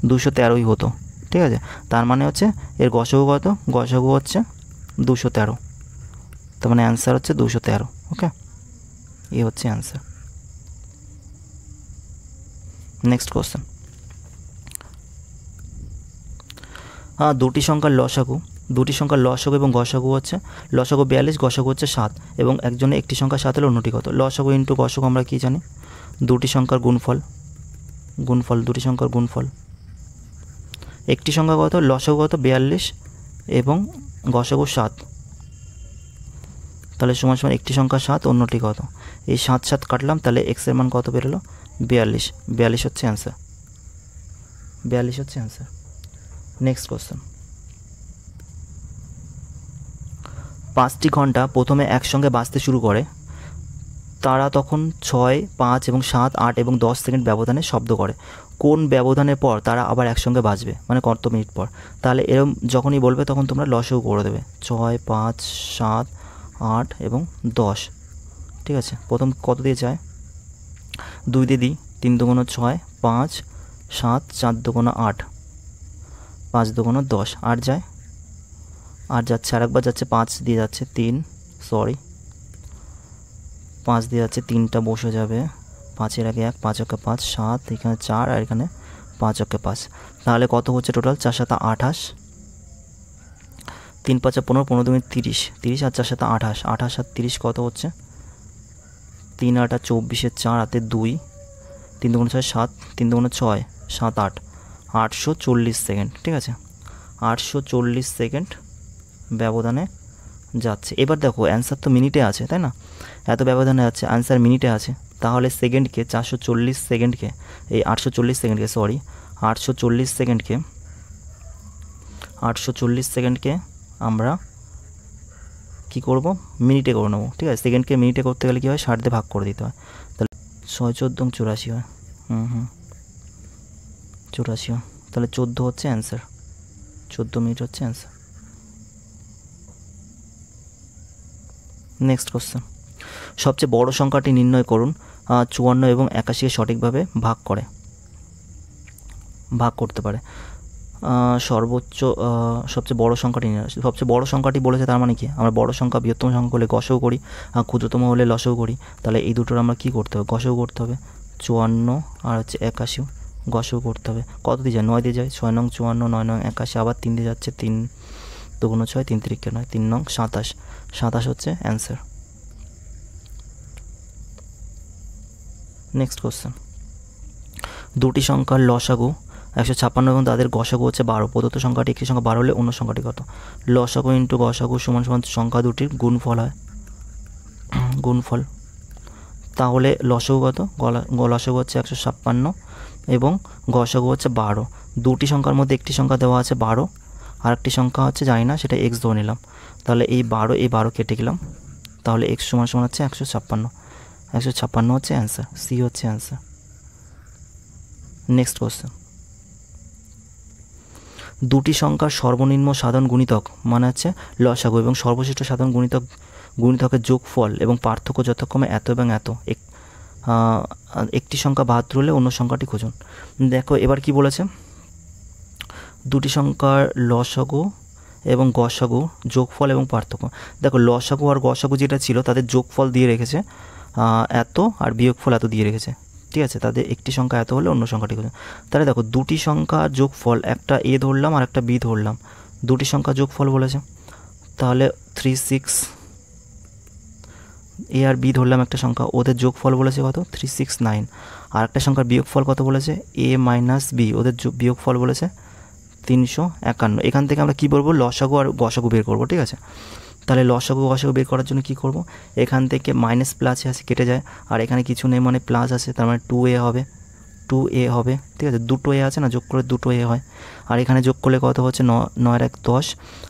213ই হতো, ঠিক আছে। তার মানে হচ্ছে এর গসাগু কত? গসাগু হচ্ছে 213, তার মানে অ্যান্সার হচ্ছে 213। ওকে, এই হচ্ছে অ্যান্সার। নেক্সট কোশ্চেন, দুটি সংখ্যার লসাগু এবং গসাগু হচ্ছে, লসাগু 42, গসাগু হচ্ছে 7, এবং একজনে একটি সংখ্যা 7 হলে অন্যটি কত? লসাগু ইন্টু গসাগু আমরা কী জানি? দুটি সংখ্যার গুণফল, দুটি সংখ্যার গুণফল। একটি সংখ্যা কত? লসাগু কত? 42 এবং গসাগু 7, তাহলে সমান সমান একটি সংখ্যা 7, অন্যটি কত? এই 7 7 কাটলাম, তাহলে এক্সের মান কত বেরোলো? 42 হচ্ছে অ্যান্সার, 42 হচ্ছে অ্যান্সার। নেক্সট কোশ্চেন, 5টি ঘন্টা প্রথমে একসঙ্গে বাজতে শুরু করে, তারা তখন 6 5 এবং 7 8 এবং 10 সেকেন্ড ব্যবধানে শব্দ করে। কোন ব্যবধানের পর তারা আবার একসঙ্গে বাজবে, মানে কত মিনিট পর? তাহলে এরকম যখনই বলবে তখন তোমরা লসাগু করে দেবে, 6 5 7 8 এবং 10, ঠিক আছে। প্রথম কত দিয়ে যায়? 2 দিয়ে দিই, 3 দুগুণ 6, 5 7 4 দুগুণ 8, 5 দুগুণ 10, 8 যায়, 8 যাচ্ছে, আরেকবার যাচ্ছে, 5 দিয়ে যাচ্ছে 3, 5 দিয়ে যাচ্ছে, 3টা বসে যাবে, 5-এর আগে 1, 5 অকে 5, 7, এখানে 4 আর এখানে 5 অকে 5, তাহলে কত হচ্ছে টোটাল? 4 7 28, 3 5 15, 15 2 30, 30 আর 4 7 28, 28 আর 30 কত হচ্ছে? 3 8 24, 4 হাতে 2, 3 দুগুণ 6 7, 3 দুগুণ 6 7 8, 840 সেকেন্ড, ঠিক আছে, 840 সেকেন্ড ব্যবধানে যাচ্ছে। এবার দেখো অ্যান্সার তো মিনিটে আছে, তাই না? এত ব্যবধানে যাচ্ছে, অ্যান্সার মিনিটে আছে, তাহলে সেকেন্ডকে 440 সেকেন্ডকে, এই 840 সেকেন্ডকে, 840 সেকেন্ডকে আমরা কি করব? মিনিটে করে নেবো, ঠিক আছে। সেকেন্ডকে মিনিটে করতে গেলে কী হয়? 60 দিয়ে ভাগ করে দিতে হয়, তাহলে 6 14 84 হয়, 84 হয়, তাহলে 14 হচ্ছে অ্যান্সার, 14 মিনিট হচ্ছে অ্যান্সার। নেক্সট কোশ্চেন, সবচেয়ে বড় সংখ্যাটি নির্ণয় করুন, 54 এবং 81-কে সঠিকভাবে ভাগ করতে পারে। সবচেয়ে বড় সংখ্যাটি নির্ণয়, সবচেয়ে বড় সংখ্যাটি বলেছে, তার মানে কি? আমরা বড় সংখ্যা বৃহত্তম সংখ্যা হলে গসাগু করি, ক্ষুদ্রতম হলে লসাগু করি, তাহলে এই দুটোর আমরা কী করতে হবে? গসাগু করতে হবে। 54 আর হচ্ছে 81 গসাগু করতে হবে। কত দিয়ে যায়? 9 দিয়ে যায়, 6 নং 54, 9 নং 81, আবার 3 দিয়ে যাচ্ছে, 3 দুগুণ 6, 3 3 9, 3 নং 27, 27 হচ্ছে অ্যান্সার। নেক্সট কোশ্চেন, দুটি সংখ্যার লসাগু 156 এবং তাদের গসাগু হচ্ছে 12, প্রদত্ত সংখ্যাটি একটি সংখ্যা 12 হলে অন্য সংখ্যাটি কত? লসাগু ইন্টু গসাগু সমান সমান সংখ্যা দুটির গুণফল হয়, গুণফল। তাহলে লসাগু কত? লসাগু হচ্ছে 156 এবং গসাগু হচ্ছে 12, দুটি সংখ্যার মধ্যে একটি সংখ্যা দেওয়া আছে 12, আর একটি সংখ্যা হচ্ছে জানি না, সেটা এক্স ধরে নিলাম, তাহলে এই 12 কেটে গেলাম, তাহলে এক্স সমান সমান হচ্ছে 156, 156 হচ্ছে অ্যান্সার, সি হচ্ছে অ্যান্সার। নেক্সট কোশ্চেন, দুটি সংখ্যার সর্বনিম্ন সাধারণ গুণিতক মানে হচ্ছে লসাগু এবং সর্বশ্রেষ্ঠ সাধারণ গুণিতকের যোগফল এবং পার্থক্য যথাক্রমে এত এবং এত, একটি সংখ্যা 72 হলে অন্য সংখ্যাটি খুঁজুন। দেখো এবার কি বলেছে? দুটি সংখ্যার লসাগু এবং গসাগু যোগফল এবং পার্থক্য। দেখো লসাগু আর গসাগু যেটা ছিল তাদের যোগফল দিয়ে রেখেছে এত, আর বিয়োগফল এত দিয়ে রেখেছে, ঠিক আছে। তাদের একটি সংখ্যা এত হলে অন্য সংখ্যাটি খুঁজুন। তাহলে দেখো দুটি সংখ্যা যোগফল, একটা এ ধরলাম আর একটা বি ধরলাম, দুটি সংখ্যা যোগফল বলেছে, তাহলে 36, এ আর বি ধরলাম একটা সংখ্যা, ওদের যোগফল বলেছে কত? 369, আর একটা সংখ্যার বিয়োগফল কত বলেছে? এ মাইনাস বি, ওদের বিয়োগফল বলেছে 351। এখান থেকে আমরা কী বলবো? লসাগু আর গসাগু বের করবো, ঠিক আছে। তাহলে লসাগু গসাগু বের করার জন্য কী করব? এখান থেকে মাইনাস প্লাসে আছে, কেটে যায়, আর এখানে কিছু নেই মানে প্লাস আছে, তার মানে 2a হবে, 2a হবে, ঠিক আছে, দুটো এ আছে না, যোগ করে দুটো এ হয়। আর এখানে যোগ করলে কত হচ্ছে, 9 1 10,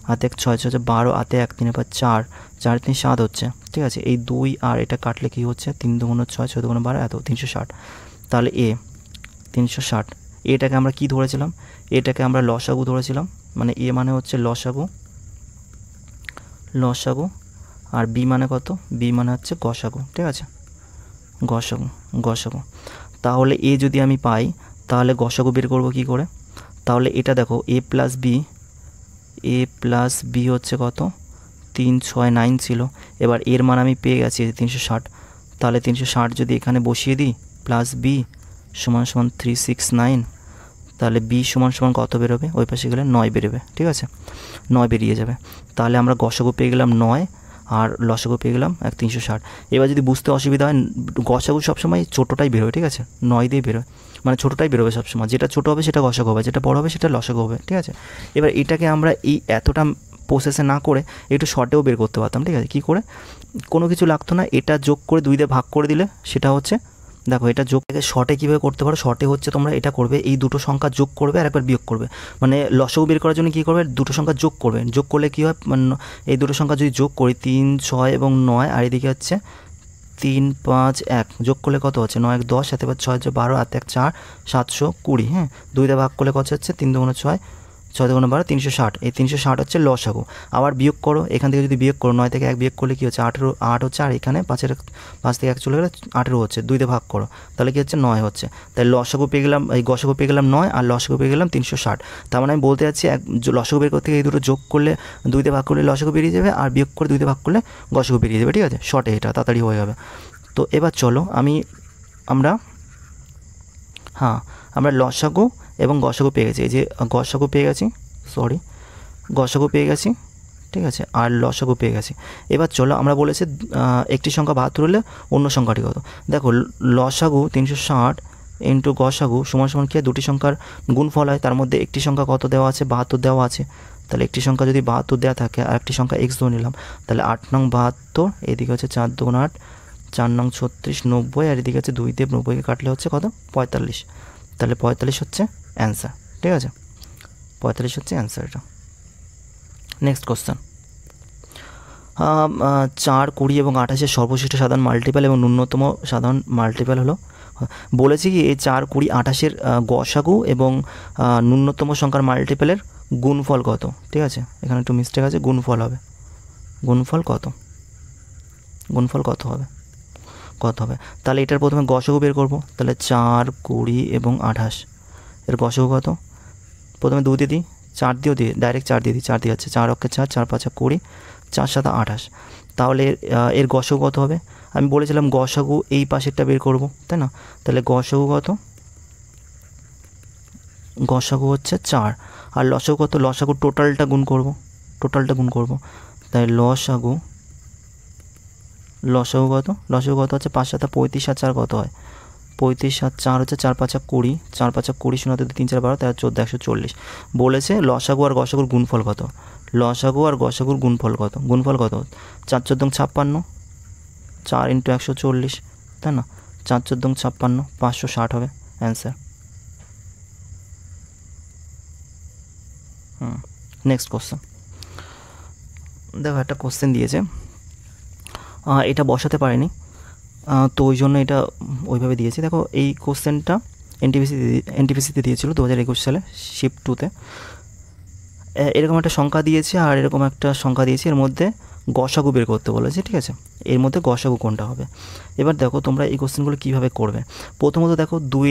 হাতে 1 6 6 12, হাতে 1 3 5 4, 4 3 7 হচ্ছে, ঠিক আছে। এই 2 আর এটা কাটলে কি হচ্ছে, 3 2 6 6 2 12, এত 360। তাহলে এ 360, এটাকে আমরা কি ধরেছিলাম, এটাকে আমরা লসাগু ধরেছিলাম, মানে এ মানে হচ্ছে লসাগু, লসাগু, আর বি মানে কত, বি মানে হচ্ছে গসাগু, ঠিক আছে, গসাগু, গসাগু। তাহলে এ যদি আমি পাই তাহলে গসাগু বের করবো কী করে, তাহলে এটা দেখো এ প্লাস বি হচ্ছে কত, 3 6 9 ছিল। এবার এর মান আমি পেয়ে গেছি 360, তাহলে 360 যদি এখানে বসিয়ে দিই, প্লাস বি সমান সমান 369, তাহলে বি সমান সমান কত বেরোবে, ওই পাশে গেলে 9 বেরোবে, ঠিক আছে, 9 বেরিয়ে যাবে। তাহলে আমরা গসাগু পেয়ে গেলাম 9 আর লসাগু পেয়ে গেলাম 360। এবার যদি বুঝতে অসুবিধা হয়, গসাগু সবসময় ছোটোটাই বেরোয়, ঠিক আছে, 9 দিয়ে বেরোয়, মানে ছোটোটাই বেরোবে সবসময়, যেটা ছোটো হবে সেটা গসাগু হবে, যেটা বড় হবে সেটা লসাগু হবে, ঠিক আছে। এবার এটাকে আমরা এই এতটা প্রসেসে না করে একটু শর্টেও বের করতে পারতাম, ঠিক আছে। কী করে, কোনো কিছু লাগতো না, এটা যোগ করে 2 দিয়ে ভাগ করে দিলে সেটা হচ্ছে, দেখো এটা যোগ থেকে শর্টে কীভাবে করতে পারো, শর্টে হচ্ছে তোমরা এটা করবে, এই দুটো সংখ্যা যোগ করবে আর একবার বিয়োগ করবে, মানে লসাগু বের করার জন্য কী করবে, দুটো সংখ্যা যোগ করবে, যোগ করলে কী হয়, মানে এই দুটো সংখ্যা যদি যোগ করি 3 6 এবং 9, আর এদিকে হচ্ছে 3 5 1, যোগ করলে কত হচ্ছে, 9 1 10, হাতে 6 12, হাতে 1 4, 720, হ্যাঁ, 2 দিয়ে ভাগ করলে কত হচ্ছে, 3 2 6 6 2 12, 360, এই 360 হচ্ছে লসাগু। আবার বিয়োগ করো, এখান থেকে যদি বিয়োগ করো, 9 থেকে 1 বিয়োগ করলে কী হচ্ছে, 8 হচ্ছে, আর এখানে 5 থেকে 1 চলে গেলে 18 হচ্ছে, 2 দিয়ে ভাগ করো, তাহলে কী হচ্ছে, 9 হচ্ছে। তাই লসাগু পেয়ে গেলাম, এই গসাগু পেয়ে গেলাম 9 আর লসাগু পেয়ে গেলাম 360। তার মানে আমি বলতে যাচ্ছি, লসাগু বের করতে গিয়ে এই দুটো যোগ করলে 2 দিয়ে ভাগ করলে লসাগু বেরিয়ে যাবে, আর বিয়োগ করে 2 দিয়ে ভাগ করলে গসাগু বেরিয়ে যাবে, ঠিক আছে, শর্টে এটা তাড়াতাড়ি হয়ে যাবে। তো এবার চলো আমরা লসাগু এবং গসাগু পেয়ে গেছি, এই যে গসাগু পেয়ে গেছি, গসাগু পেয়ে গেছি, ঠিক আছে, আর লসাগু পেয়ে গেছি। এবার চলো আমরা বলেছি একটি সংখ্যা 72 হলে অন্য সংখ্যাটি কত। দেখো লসাগু 360 ইন্টু গসাগু সমান সমান কি, দুটি সংখ্যার গুণফল হয়, তার মধ্যে একটি সংখ্যা কত দেওয়া আছে, 72 দেওয়া আছে। তাহলে একটি সংখ্যা যদি 72 দেওয়া থাকে আর একটি সংখ্যা এক্স ধরে নিলাম, তাহলে 8 নং 72, এদিকে হচ্ছে 4 2 8, 4 নং 36 90, আর এদিকে হচ্ছে 2 দিয়ে 90কে কাটলে হচ্ছে কত, 45। তাহলে 45 হচ্ছে অ্যান্সার, ঠিক আছে, 45 হচ্ছে অ্যান্সার এটা। নেক্সট কোশ্চেন, 4 20 এবং 28 সর্বশ্রেষ্ঠ সাধারণ মাল্টিপ্যাল এবং ন্যূনতম সাধারণ মাল্টিপ্যাল হলো, বলেছি কি এই 4 20 28 গসাগু এবং ন্যূনতম সংখ্যার মাল্টিপ্যালের গুণফল কত, ঠিক আছে, এখানে একটু মিস্টেক আছে, গুণফল হবে, গুণফল কত হবে, তাহলে এটার প্রথমে গসাগু বের করব, তাহলে 4 20 এবং 28 এর গসাগু কত, প্রথমে 2 দিয়ে দিই, 4 দিয়েও দিই, ডাইরেক্ট 4 দিয়ে দিই, 4 দিয়ে যাচ্ছে, 4 অক্ষে 4, 4 5 20, 4 7 28, তাহলে এর গসাগু কত হবে, আমি বলেছিলাম গসাগু এই পাশেরটা বের করব, তাই না, তাহলে গসাগু কত, গসাগু হচ্ছে 4, আর লসাগু কত, লসাগু টোটালটা গুণ করব, তাই লসাগু কত, হচ্ছে 5 7 35, আর 4 কত হয়, 35 আর 4 হচ্ছে 4 5 20, 4 5 20 শূন্য 2 3 4 12, 13 14 140। বলেছে লসাগু আর গসাগুর গুণফল কত, গুণফল কত, 4 14 56, 4 ইন্টু 140, তাই না, 4 14 56, 560 হবে অ্যান্সার। নেক্সট কোশ্চেন, দেখো একটা কোশ্চেন দিয়েছে, এটা বসাতে পারিনি, তো ওই জন্য এটা ওইভাবে দিয়েছি। দেখো এই কোশ্চেনটা এনটিপিসিতে দিয়েছিল 2021 সালে শিফট 2-তে, এরকম একটা সংখ্যা দিয়েছে আর এরকম একটা সংখ্যা দিয়েছে, এর মধ্যে গসাগু বের করতে বলেছে, ঠিক আছে, এর মধ্যে গসাগু কোনটা হবে। এবার দেখো তোমরা এই কোশ্চেনগুলো কীভাবে করবে, প্রথমত দেখো 2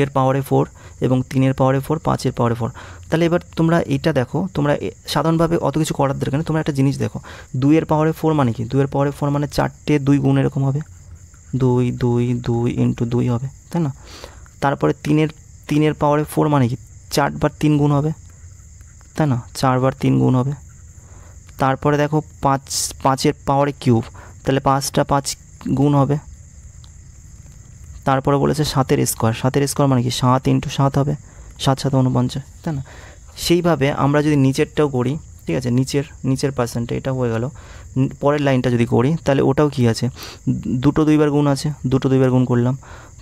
এর পাওয়ারে 4 এবং 3 এর পাওয়ারে 4, 5 এর পাওয়ারে 4, তাহলে এবার তোমরা এটা দেখো, তোমরা সাধারণভাবে অত কিছু করার দরকার নেই, তোমরা একটা জিনিস দেখো, 2 এর পাওয়ারে 4 মানে কি, 2 এর পাওয়ারে 4 মানে 4টে 2 গুণ এরকম হবে, 2 2 2 ইন্টু 2 হবে, তাই না, তারপরে 3 এর পাওয়ারে 4 মানে কি, 4 বার 3 গুণ হবে, তাই না, 4 বার 3 গুণ হবে। তারপরে দেখো 5 এর পাওয়ারে কিউব, তাহলে 5টা 5 গুণ হবে। তারপরে বলেছে 7 এর স্কোয়ার মানে কি, 7 ইন্টু 7 হবে, 7 7 49, তাই না। সেইভাবে আমরা যদি নিচেরটাও করি, ঠিক আছে, নিচের পার্সেন্টে এটা হয়ে গেল, পরের লাইনটা যদি করি তাহলে ওটাও কি আছে, দুটো 2 বার গুণ আছে, দুটো 2 বার গুণ করলাম,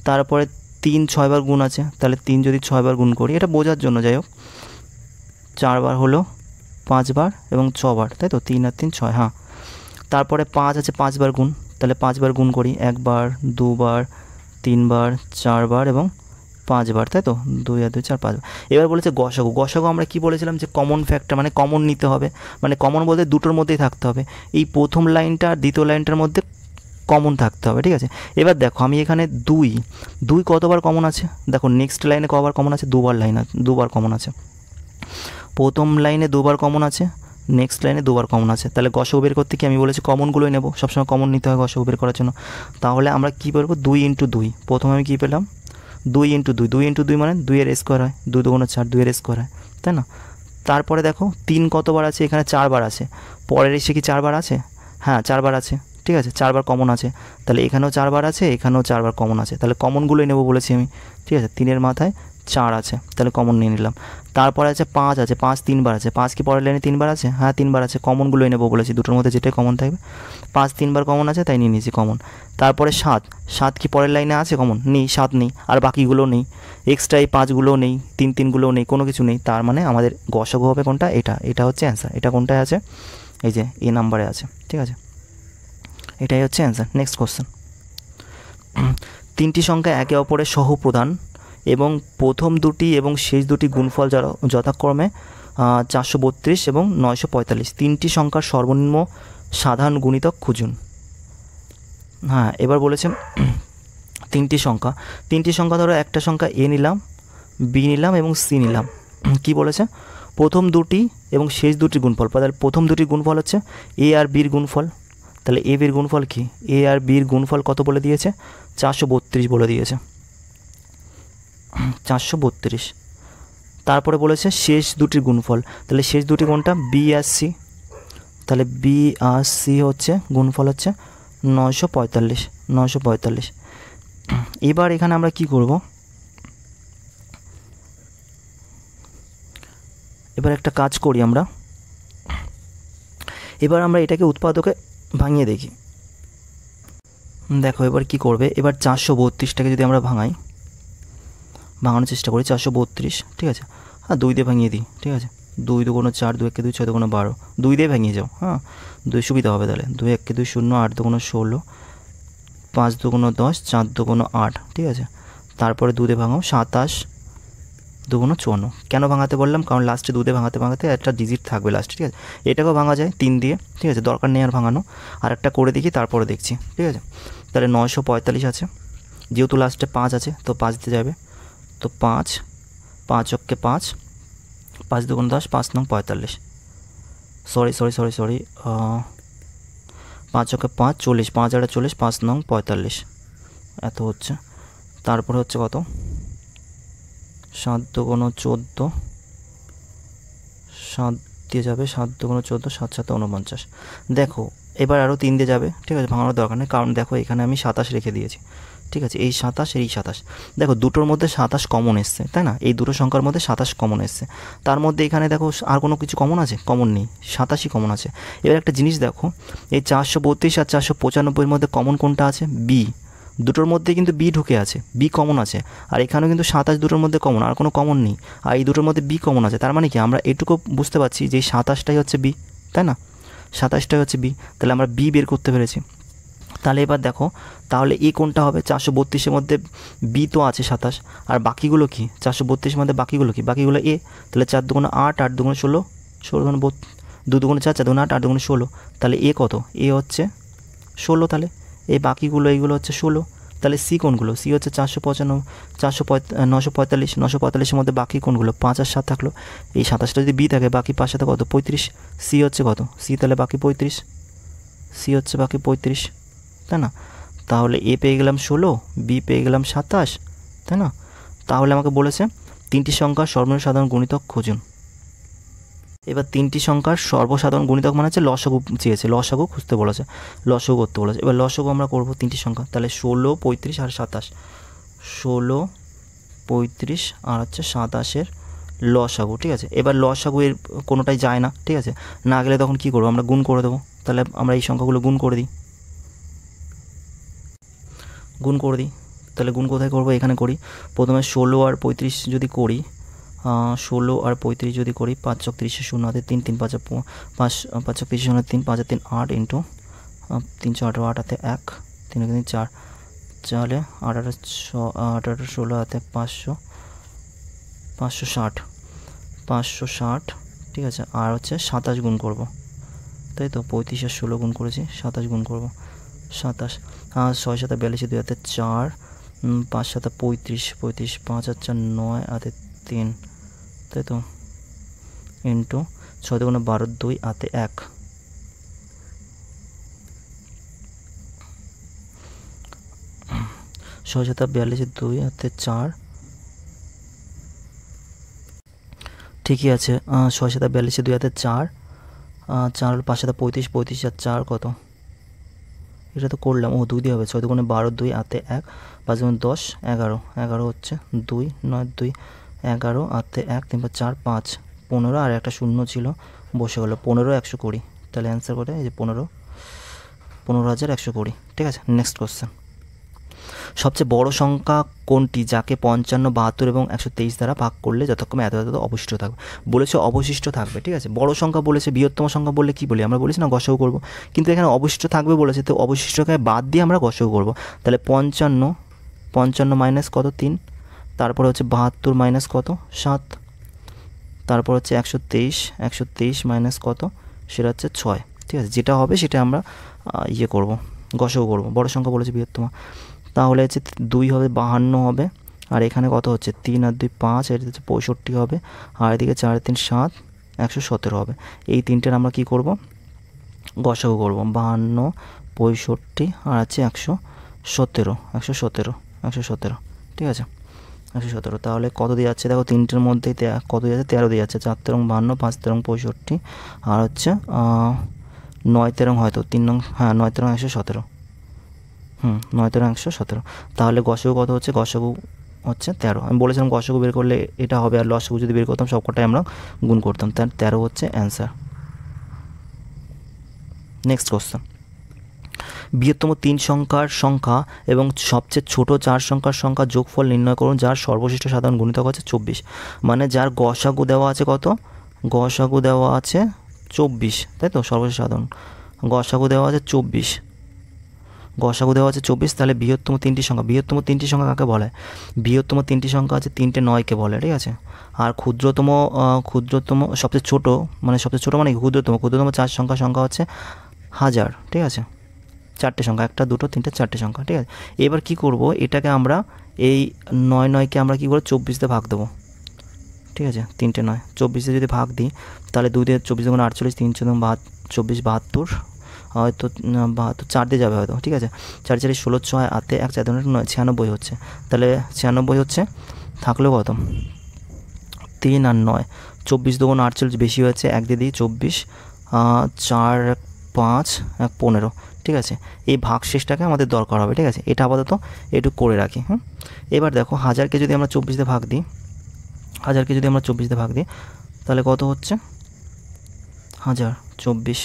তারপরে 3 6 বার গুণ আছে, তাহলে 3 যদি 6 বার গুণ করি, এটা বোঝার জন্য, যাই হোক 4 বার হলো, 5 বার এবং 6 বার, তাই তো 3 আর 3 6, হ্যাঁ। তারপরে 5 আছে 5 বার গুণ, তাহলে 5 বার গুণ করি, 1 বার 2 বার 3 বার 4 বার এবং 5 বার, তাই তো 2 আর 2 4 5 বার। এবার বলেছে গসাগু। গসাগু আমরা কি বলেছিলাম যে কমন ফ্যাক্টর, মানে কমন নিতে হবে, মানে কমন বলতে দুটোর মধ্যেই থাকতে হবে, এই প্রথম লাইনটা আর দ্বিতীয় লাইনটার মধ্যে কমন থাকতে হবে, ঠিক আছে। এবার দেখো আমি এখানে 2 কতবার কমন আছে, দেখো নেক্সট লাইনে কবার কমন আছে, 2বার কমন আছে, প্রথম লাইনে 2বার কমন আছে, নেক্সট লাইনে 2বার কমন আছে। তাহলে গসাগু বের করতে কি আমি বলেছি কমনগুলোই নেব, সবসময় কমন নিতে হয় গসাগু বের করার জন্য। তাহলে আমরা কী করবো, 2 × 2, প্রথমে আমি কী পেলাম 2 × 2, 2 × 2 মানে 2 এর স্কোয়ার হয়, 2 2 4, 2 এর স্কোয়ার হয়, তাই না। তারপরে দেখো 3 কতবার আছে, এখানে 4 বার আছে, পরের এসে কি 4 বার আছে, হ্যাঁ 4 বার আছে, ঠিক আছে 4 বার কমন আছে, তাহলে এখানেও 4 বার আছে, এখানেও 4 বার কমন আছে, তাহলে কমনগুলোই নেব বলেছি আমি, ঠিক আছে। 3 এর মাথায় 4 আছে, তাহলে কমন নিয়ে নিলাম। তারপরে আছে 5 আছে, 5 3 বার আছে, 5 কি পরের লাইনে 3 বার আছে, হ্যাঁ 3 বার আছে, কমনগুলোই নেব বলেছি, দুটোর মধ্যে যেটাই কমন থাকবে। 5 3 বার কমন আছে, তাই নিয়ে নিয়েছি কমন। তারপরে 7 কি পরের লাইনে আছে কমন, নেই, 7 নেই, আর বাকিগুলো নেই, এক্সট্রা এই 5গুলোও নেই, 3 3গুলোও নেই, কোনো কিছু নেই। তার মানে আমাদের গসাগু হবে কোনটা, এটা হচ্ছে অ্যান্সার। এটা কোনটায় আছে, এই যে এ নাম্বারে আছে, ঠিক আছে, এটাই হচ্ছে অ্যান্সার। নেক্সট কোশ্চেন, 3টি সংখ্যা একে অপরের সহপ্রধান এবং প্রথম দুটি এবং শেষ দুটি গুণফল যথাক্রমে 432 এবং 945, 3টি সংখ্যার সর্বনিম্ন সাধারণ গুণিতক খুঁজুন। হ্যাঁ, এবার বলেছে 3টি সংখ্যা ধরো, একটা সংখ্যা এ নিলাম, বি নিলাম এবং সি নিলাম। কি বলেছে, প্রথম দুটি এবং শেষ দুটি গুণফল, তাহলে প্রথম দুটি গুণফল হচ্ছে এ আর বির গুণফল, তাহলে এ বির গুণফল কি, এ আর বির গুণফল কত বলে দিয়েছে, 432 বলে দিয়েছে, 432। তারপরে বলেছে শেষ দুটির গুণফল, তাহলে শেষ দুটি কোনটা, বি আর সি, তাহলে বি আর সি হচ্ছে গুণফল হচ্ছে 945। এবার এখানে আমরা কি করব, এবার একটা কাজ করি আমরা, এবার আমরা এটাকে উৎপাদকে ভাঙিয়ে দেখি। দেখো এবার কি করবে, এবার 432টাকে যদি আমরা ভাঙানোর চেষ্টা করি, 432, ঠিক আছে, হ্যাঁ 2 দিয়ে ভাঙিয়ে দিই, ঠিক আছে, 2 2 4, 2 1 2 6 2 12, 2 দিয়ে ভাঙিয়ে যাও, হ্যাঁ 2 সুবিধা হবে, তাহলে 2 1 2 0, 8 2 16, 5 2 10, 4 2 8, ঠিক আছে। তারপরে 2 দিয়ে ভাঙাও, 27 2 54। কেন ভাঙাতে বললাম, কারণ লাস্টে 2 দিয়ে ভাঙাতে একটা ডিজিট থাকবে লাস্টে, ঠিক আছে। এটাকেও ভাঙা যায় 3 দিয়ে, ঠিক আছে, দরকার নেই আর ভাঙানো, আর একটা করে দেখি তারপরে দেখছি, ঠিক আছে। তাহলে 945 আছে, যেহেতু লাস্টে 5 আছে তো 5 দিয়ে যাবে, তো 5 5 অক্কে 5, 5 2 10, 5 9 45, সরি 5 অক্কে 5 40, 5 আর 40, 5 9 45 এত হচ্ছে। তারপরে হচ্ছে কত, 7 2 14, 7 দিয়ে যাবে, 7 2 14, 7 7 49। দেখো এবার আরও 3 দিয়ে যাবে, ঠিক আছে, ভাঙানোর দরকার নেই, কারণ দেখো এখানে আমি 27 রেখে দিয়েছি, ঠিক আছে, এই 27 এই 27, দেখো দুটোর মধ্যে 27 কমন এসছে, তাই না, এই দুটো সংখ্যার মধ্যে 27 কমন এসছে, তার মধ্যে এখানে দেখো আর কোনো কিছু কমন আছে, কমন নেই, 27ই কমন আছে। এবার একটা জিনিস দেখো, এই 432 আর 495-এর মধ্যে কমন কোনটা আছে, বি, দুটোর মধ্যে কিন্তু বি ঢুকে আছে, বি কমন আছে, আর এখানেও কিন্তু 27 দুটোর মধ্যে কমন, আর কোনো কমন নেই, আর এই দুটোর মধ্যে বি কমন আছে, তার মানে কি আমরা এটুকু বুঝতে পারছি যে 27টাই হচ্ছে বি, তাই না, 27টাই হচ্ছে বি, তাহলে আমরা বি বের করতে পেরেছি। তাহলে এবার দেখো, তাহলে এ কোনটা হবে, 432-এর মধ্যে বি তো আছে 27, আর বাকিগুলো কি, 432-এর মধ্যে বাকিগুলো কি, বাকিগুলো এ, তাহলে 4 2 8, 8 2 16, 16 2 2 4, 4 2 8, 8 2 16, তাহলে এ কত, এ হচ্ছে 16, তাহলে এই বাকিগুলো এইগুলো হচ্ছে 16, তাহলে সি কোনগুলো, সি হচ্ছে 495, 945-এর মধ্যে বাকি কোনগুলো, 5 আর 7 থাকলো, এই 27টা যদি বি থাকে বাকি 5 সাথে কত 35, সি হচ্ছে কত, সি তাহলে বাকি 35, সি হচ্ছে বাকি 35, তাই না। তাহলে এ পেয়ে গেলাম 16, বি পেয়ে গেলাম 27, তাই না। তাহলে আমাকে বলেছে 3টি সংখ্যার সর্বনিম্ন সাধারণ গুণিতক খুঁজুন। এবার 3টি সংখ্যার সর্বসাধারণ গুণিতক মানে হচ্ছে লসাগু চেয়েছে, লসাগু খুঁজতে বলেছে, লসাগু করতে বলেছে। এবার লসাগু আমরা করবো 3টি সংখ্যা, তাহলে 16 35 আর 27, 16 35 আর হচ্ছে 27-এর লসাগু, ঠিক আছে। এবার লসাগু এর কোনোটাই যায় না, ঠিক আছে, না গেলে তখন কী করবো, আমরা গুণ করে দেবো, তাহলে আমরা এই সংখ্যাগুলো গুণ করে দিই, তাহলে গুণ কোথায় করবো, এখানে করি। প্রথমে 16 আর 35 যদি করি, 16 আর 35 যদি করি, 5 × 30 শূন্য হাতে 3, 3 5 5 5 × 30 শূন্য 3, 5 3 8 ইন্টু 3 4 8 হাতে 1, 3 3 4, তাহলে 18 16 হাতে 500, 560, 560, ঠিক আছে। আর হচ্ছে 27 গুণ করব, তাই তো 35 আর 16 গুণ করেছি, 27 গুণ করব, 27, 6 7 42, 2 হাতে 4, 5 7 35, 35, 5 আর 4 9 হাতে 3, তাই তো, ইন্টু 6 2 12, 2 হাতে 1, 6 7 42, 2 হাতে 4, ঠিকই আছে। 6 7 42, 2 হাতে 4, 4 5 7 35, 35 আর 4 কত, এটা তো করলাম, 2 দিয়ে হবে, 6 2 12, 2 হাতে 1, 5 10 11, 11 হচ্ছে 2 9 2 11 হাতে 1, 3 5 4 5 15 আর একটা শূন্য ছিল বসে গেলো, 15 120, তাহলে অ্যান্সার করে এই যে 15,120, ঠিক আছে। নেক্সট কোশ্চেন, সবচেয়ে বড় সংখ্যা কোনটি যাকে 55 72 এবং 123 দ্বারা ভাগ করলে যথাক্রমে এত এত অবশিষ্ট থাকবে, বলেছে অবশিষ্ট থাকবে, ঠিক আছে। বড় সংখ্যা বলেছে, বৃহত্তম সংখ্যা বললে কি বলি আমরা, বলেছি না গসাগু করব, কিন্তু এখানে অবশিষ্ট থাকবে বলেছে, তো অবশিষ্টকে বাদ দিয়ে আমরা গসাগু করব। তাহলে 55 মাইনাস কত 3, তারপর হচ্ছে 72 মাইনাস কত 7, তারপর হচ্ছে 123 মাইনাস কত, সেটা হচ্ছে 6, ঠিক আছে। যেটা হবে সেটা আমরা করব, গসাগু করব। বড় সংখ্যা বলেছে বৃহত্তম, তাহলে হচ্ছে 2 হবে 52 হবে, আর এখানে কত হচ্ছে 3 আর 2 5, এটা হচ্ছে 65 হবে, আর এদিকে 4 আর 3 7, 117 হবে। এই তিনটের আমরা কি করব, গসাগু করব, 52 65 আর আছে 117, ঠিক আছে, 117। তাহলে কত দিয়ে যাচ্ছে দেখো, তিনটের মধ্যে কত দিয়ে যাচ্ছে, 13 দিয়ে যাচ্ছে, 4 13 52, 5 13 65, আর হচ্ছে 9 13 হয়তো 3 নং, হ্যাঁ 9 13 117, 9 13 117। তাহলে গসাগু কত হচ্ছে, গসাগু হচ্ছে 13। আমি বলেছিলাম গসাগু বের করলে এটা হবে, আর লসাগু যদি বের করতাম সবকটাই আমরা গুণ করতাম, তার 13 হচ্ছে অ্যান্সার। নেক্সট কোশ্চেন, বৃহত্তম 3 সংখ্যার সংখ্যা এবং সবচেয়ে ছোট 4 সংখ্যার সংখ্যা যোগফল নির্ণয় করুন যার সর্বশ্রেষ্ঠ সাধারণ গুণিতক হচ্ছে 24, মানে যার গসাগু দেওয়া আছে কত, গসাগু দেওয়া আছে 24, তাই তো, সর্বশেষ সাধারণ গসাগু দেওয়া আছে 24, গসাগু দেওয়া আছে 24। তাহলে বৃহত্তম 3টি সংখ্যা, বৃহত্তম 3টি সংখ্যা কাকে বলে, বৃহত্তম 3টি সংখ্যা আছে 3টে 9কে বলে, ঠিক আছে। আর ক্ষুদ্রতম সবচেয়ে ছোট মানে ক্ষুদ্রতম 4 সংখ্যা হচ্ছে 1000, ঠিক আছে। 4টে সংখ্যা, 1 2 3 4টে সংখ্যা, ঠিক আছে। এবার কি করব, এটাকে আমরা এই 9কে আমরা কি করে 24 দিয়ে ভাগ দেবো, ঠিক আছে। 3টে 9 24 যদি ভাগ দিই, তাহলে 2 দিয়ে 24 গুণ 48, 3 4 24 72, হয়তো 72 4 দিয়ে যাবে হয়তো, ঠিক আছে। 4 4 16, 6 হাতে 1 4 9 96 হচ্ছে, তাহলে 96 হচ্ছে, থাকলেও কত 3 আর 9, 24 2 48 বেশি হয়েছে, 1 দিয়ে দিই 24, 4 5 1 15, ঠিক আছে। এই ভাগশেষটাকে আমাদের দরকার হবে, ঠিক আছে। এটা আপাতত একটু করে রাখি। এবার দেখো 1000কে যদি আমরা 24 দিয়ে ভাগ দিই, 1000কে যদি আমরা 24 দিয়ে ভাগ দিই, তাহলে কত হচ্ছে 1000 24,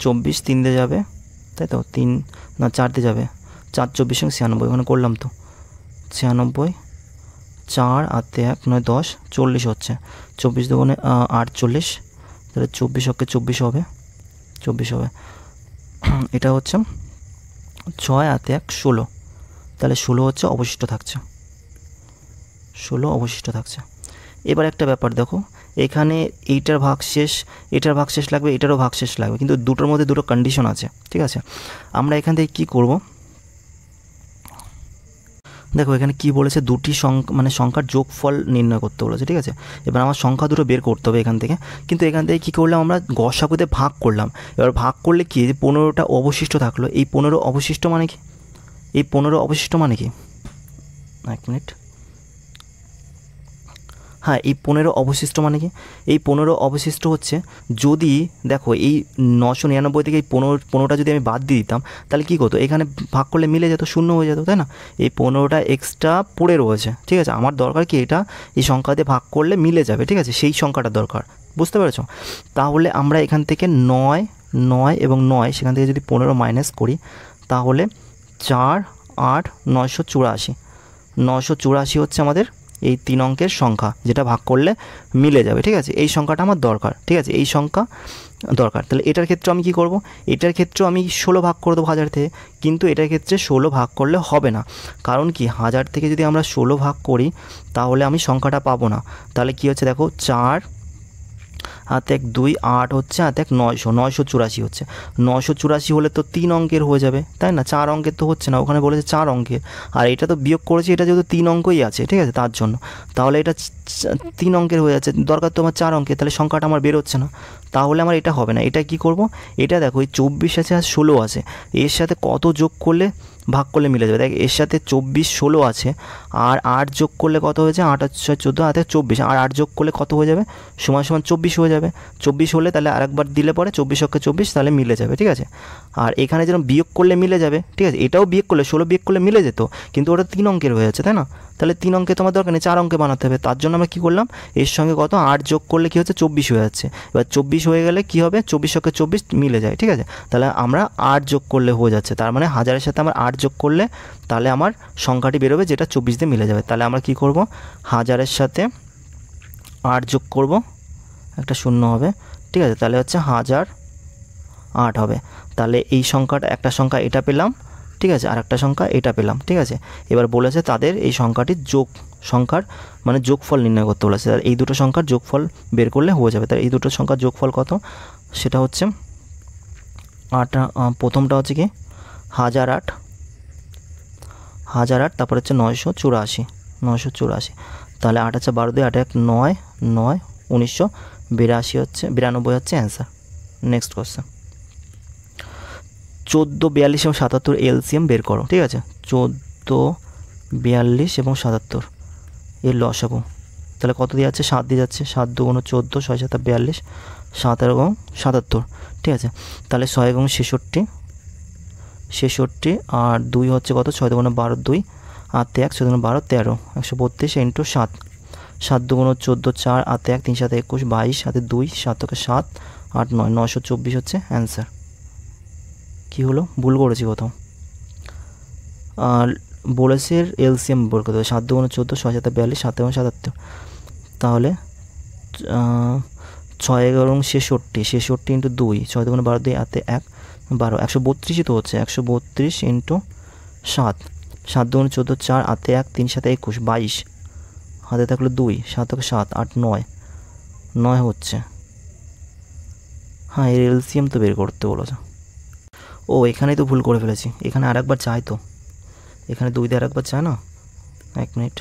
24 3 দিয়ে যাবে, তাই তো, 3 না 4 দিয়ে যাবে, 4 24 96, ওখানে করলাম তো 96, 4 হাতে 1 9 10 40 হচ্ছে, 24 দুগুণে 48, তাহলে 24 অক্ষে 24 হবে, 24 হবে। এটা হচ্ছে 6 হাতে 1 16, তাহলে 16 হচ্ছে অবশিষ্ট থাকছে, 16 অবশিষ্ট থাকছে। এবার একটা ব্যাপার দেখো, এখানে এটার ভাগশেষ লাগবে, এটারও ভাগশেষ লাগবে, কিন্তু দুটোর মধ্যে দুটো কন্ডিশন আছে, ঠিক আছে। আমরা এখান থেকে কী করব, দেখো এখানে কি বলেছে, দুটি সংখ্যার যোগফল নির্ণয় করতে বলেছে, ঠিক আছে। এবার আমার সংখ্যা দুটো বের করতে হবে এখান থেকে, কিন্তু এখান থেকে কী করলাম, আমরা গসাগুতে ভাগ করলাম। এবার ভাগ করলে কি, যে 15টা অবশিষ্ট থাকলো, এই 15 অবশিষ্ট মানে কি, এই 15 অবশিষ্ট মানে কি, 1 মিনিট, হ্যাঁ এই 15 অবশিষ্ট মানে কি, এই 15 অবশিষ্ট হচ্ছে, যদি দেখো এই 999 থেকে এই 15টা যদি আমি বাদ দিয়ে দিতাম, তাহলে কী করতো, এখানে ভাগ করলে মিলে যেত, শূন্য হয়ে যেত, তাই না। এই 15টা এক্সট্রা পড়ে রয়েছে, ঠিক আছে। আমার দরকার কি, এটা এই সংখ্যা দিয়ে ভাগ করলে মিলে যাবে, ঠিক আছে, সেই সংখ্যাটা দরকার, বুঝতে পেরেছ। তাহলে আমরা এখান থেকে 9 এবং 9 সেখান থেকে যদি 15 মাইনাস করি, তাহলে 4 8 984, 984 হচ্ছে আমাদের এই 3 অঙ্কের সংখ্যা, যেটা ভাগ করলে মিলে যাবে। ঠিক আছে, এই সংখ্যাটা আমার দরকার। ঠিক আছে, এই সংখ্যা দরকার। তাহলে এটার ক্ষেত্রে আমি কি করব, এটার ক্ষেত্রে আমি 16 ভাগ করে দেবো 1000 থেকে, কিন্তু এটার ক্ষেত্রে 16 ভাগ করলে হবে না। কারণ কি, 1000 থেকে যদি আমরা 16 ভাগ করি তাহলে আমি সংখ্যাটা পাবো না। তাহলে কি হচ্ছে দেখো, 4 হাতে 1 2 8 হচ্ছে, হাতে 1 900, 984 হচ্ছে। 984 হলে তো 3 অঙ্কের হয়ে যাবে, তাই না? 4 অঙ্কের তো হচ্ছে না, ওখানে বলেছে 4 অঙ্কের। আর এটা তো বিয়োগ করেছি, এটা যেহেতু 3 অঙ্কই আছে, ঠিক আছে, তার জন্য। তাহলে এটা 3 অঙ্কের হয়ে যাচ্ছে, দরকার তো আমার 4 অঙ্কের, তাহলে সংখ্যাটা আমার বেরোচ্ছে না। তাহলে আমার এটা হবে না। এটা কি করব, এটা দেখো এই 24 আছে আর 16 আছে, এর সাথে কত যোগ করলে ভাগ করলে মিলে যাবে। দেখ, এর সাথে 24 16 আছে, আর 8 যোগ করলে কত হয়েছে, 8 আর 6 14, হাতে 24, আর 8 যোগ করলে কত হয়ে যাবে, সমান সমান 24 হয়ে যাবে। 24 হলে তাহলে আরেকবার দিলে পরে 24 অক্ষে 24, তাহলে মিলে যাবে। ঠিক আছে, আর এখানে যেরকম বিয়োগ করলে মিলে যাবে, ঠিক আছে, এটাও বিয়োগ করলে 16 বিয়োগ করলে মিলে যেত, কিন্তু ওটা 3 অঙ্কের হয়ে যাচ্ছে, তাই না? তাহলে 3 অঙ্কে তোমার দরকার নেই, 4 অঙ্কে বানাতে হবে। তার জন্য আমরা কী করলাম, এর সঙ্গে কত 8 যোগ করলে কী হচ্ছে, 24 হয়ে যাচ্ছে। এবার 24 হয়ে গেলে কী হবে, 24 অক্ষে 24 মিলে যায়। ঠিক আছে, তাহলে আমরা 8 যোগ করলে হয়ে যাচ্ছে, তার মানে 1000-এর সাথে আমার 8 যোগ করলে তাহলে আমার সংখ্যাটি বেরোবে, যেটা 24 দিয়ে মিলে যাবে। তাহলে আমরা কি করব, 1000-এর সাথে 8 যোগ করব, একটা শূন্য হবে। ঠিক আছে, তাহলে হচ্ছে 1008 হবে। তাহলে এই সংখ্যাটা, একটা সংখ্যা এটা পেলাম, ঠিক আছে, আর একটা সংখ্যা এটা পেলাম। ঠিক আছে, এবার বলেছে তাদের এই সংখ্যাটির সংখ্যার মানে যোগফল নির্ণয় করতে বলেছে। এই দুটো সংখ্যার যোগফল বের করলে হয়ে যাবে। তাহলে এই দুটো সংখ্যার যোগফল কত, সেটা হচ্ছে 8, প্রথমটা হচ্ছে কি 1008, তারপর হচ্ছে 984। তাহলে 8 আছে 12 দিয়ে 8 1 9 9 1982 হচ্ছে, 92 হচ্ছে অ্যান্সার। নেক্সট কোশ্চেন, 14 42 এবং 77 এলসিএম বের করো। ঠিক আছে, 14 42 এবং 77 এর লসাগু। তাহলে কত দিয়ে যাচ্ছে, 7 দিয়ে যাচ্ছে, 7 2 14, 6 7 42, 7 এবং 77। ঠিক আছে, তাহলে 6 এবং 66, আর 2 হচ্ছে কত, 6 2 12 2, আর 1 6 2 12 13, 132 ইন্টু 7, 7 2 14 4, হাতে 1 3 7 21 22, হাতে 2 7 7 8 9, 924 হচ্ছে অ্যান্সার। কী হলো, ভুল করেছি কোথাও। আর বলেছে এলসিএম বের করতে হবে, 7 2 14, 6 7 42, 7 এবং 77। তাহলে 6 এবং 66 ইন্টু 2, 6 2 12 2, হাতে 1 12, 132ই তো হচ্ছে, 132 ইন্টু 7, 7 2 14 4, হাতে 1 3 7 21 22, হাতে থাকলো 2 7 7 8 9 9 হচ্ছে। হ্যাঁ, এর এলসিএম তো বের করতে বলেছে। ও, এখানেই তো ভুল করে ফেলেছি, এখানে আরেকবার চাই তো, এখানে 2 দিয়ে আরেকবার চায় না, 1 মিনিট।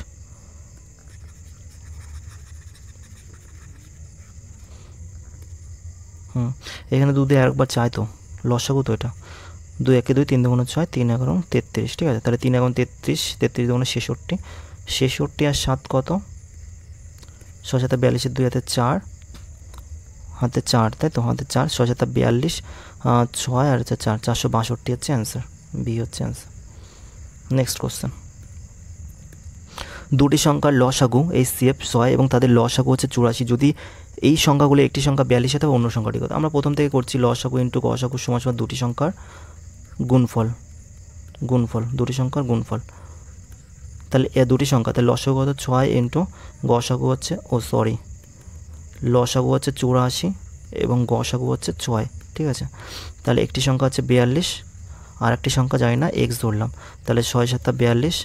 এখানে 2 দিয়ে আরেকবার চাই তো, লসাগু তো এটা, 2 1 2 3 2 6, 3 11 33। ঠিক আছে, তাহলে 3 11 33, 33 2 66, 66 আর 7 কত, 6 7 42, 2 হাতে 4, হাতে 4, তাই তো, হাতে 4, 6 7 42, 6 আর 4, 462 হচ্ছে অ্যান্সার, বি হচ্ছে অ্যান্সার। নেক্সট কোশ্চেন, দুটি সংখ্যার লসাগু HCF 6 এবং তাদের লসাগু হচ্ছে 84, যদি এই সংখ্যাগুলো একটি সংখ্যা 42 অথবা অন্য সংখ্যাটি কত। আমরা প্রথম থেকে করছি, লসাগু ইন্টু গসাগু সমান সমান দুটি সংখ্যার গুণফল, দুটি সংখ্যার গুণফল। তাহলে এ দুটি সংখ্যা, তাহলে লসাগু কত, 6 ইন্টু গসাগু হচ্ছে, লসাগু হচ্ছে 84 এবং গসাগু হচ্ছে 6। ঠিক আছে, তাহলে একটি সংখ্যা হচ্ছে 42, আর একটি সংখ্যা জানি না, এক্স ধরলাম। তাহলে 6 7 42,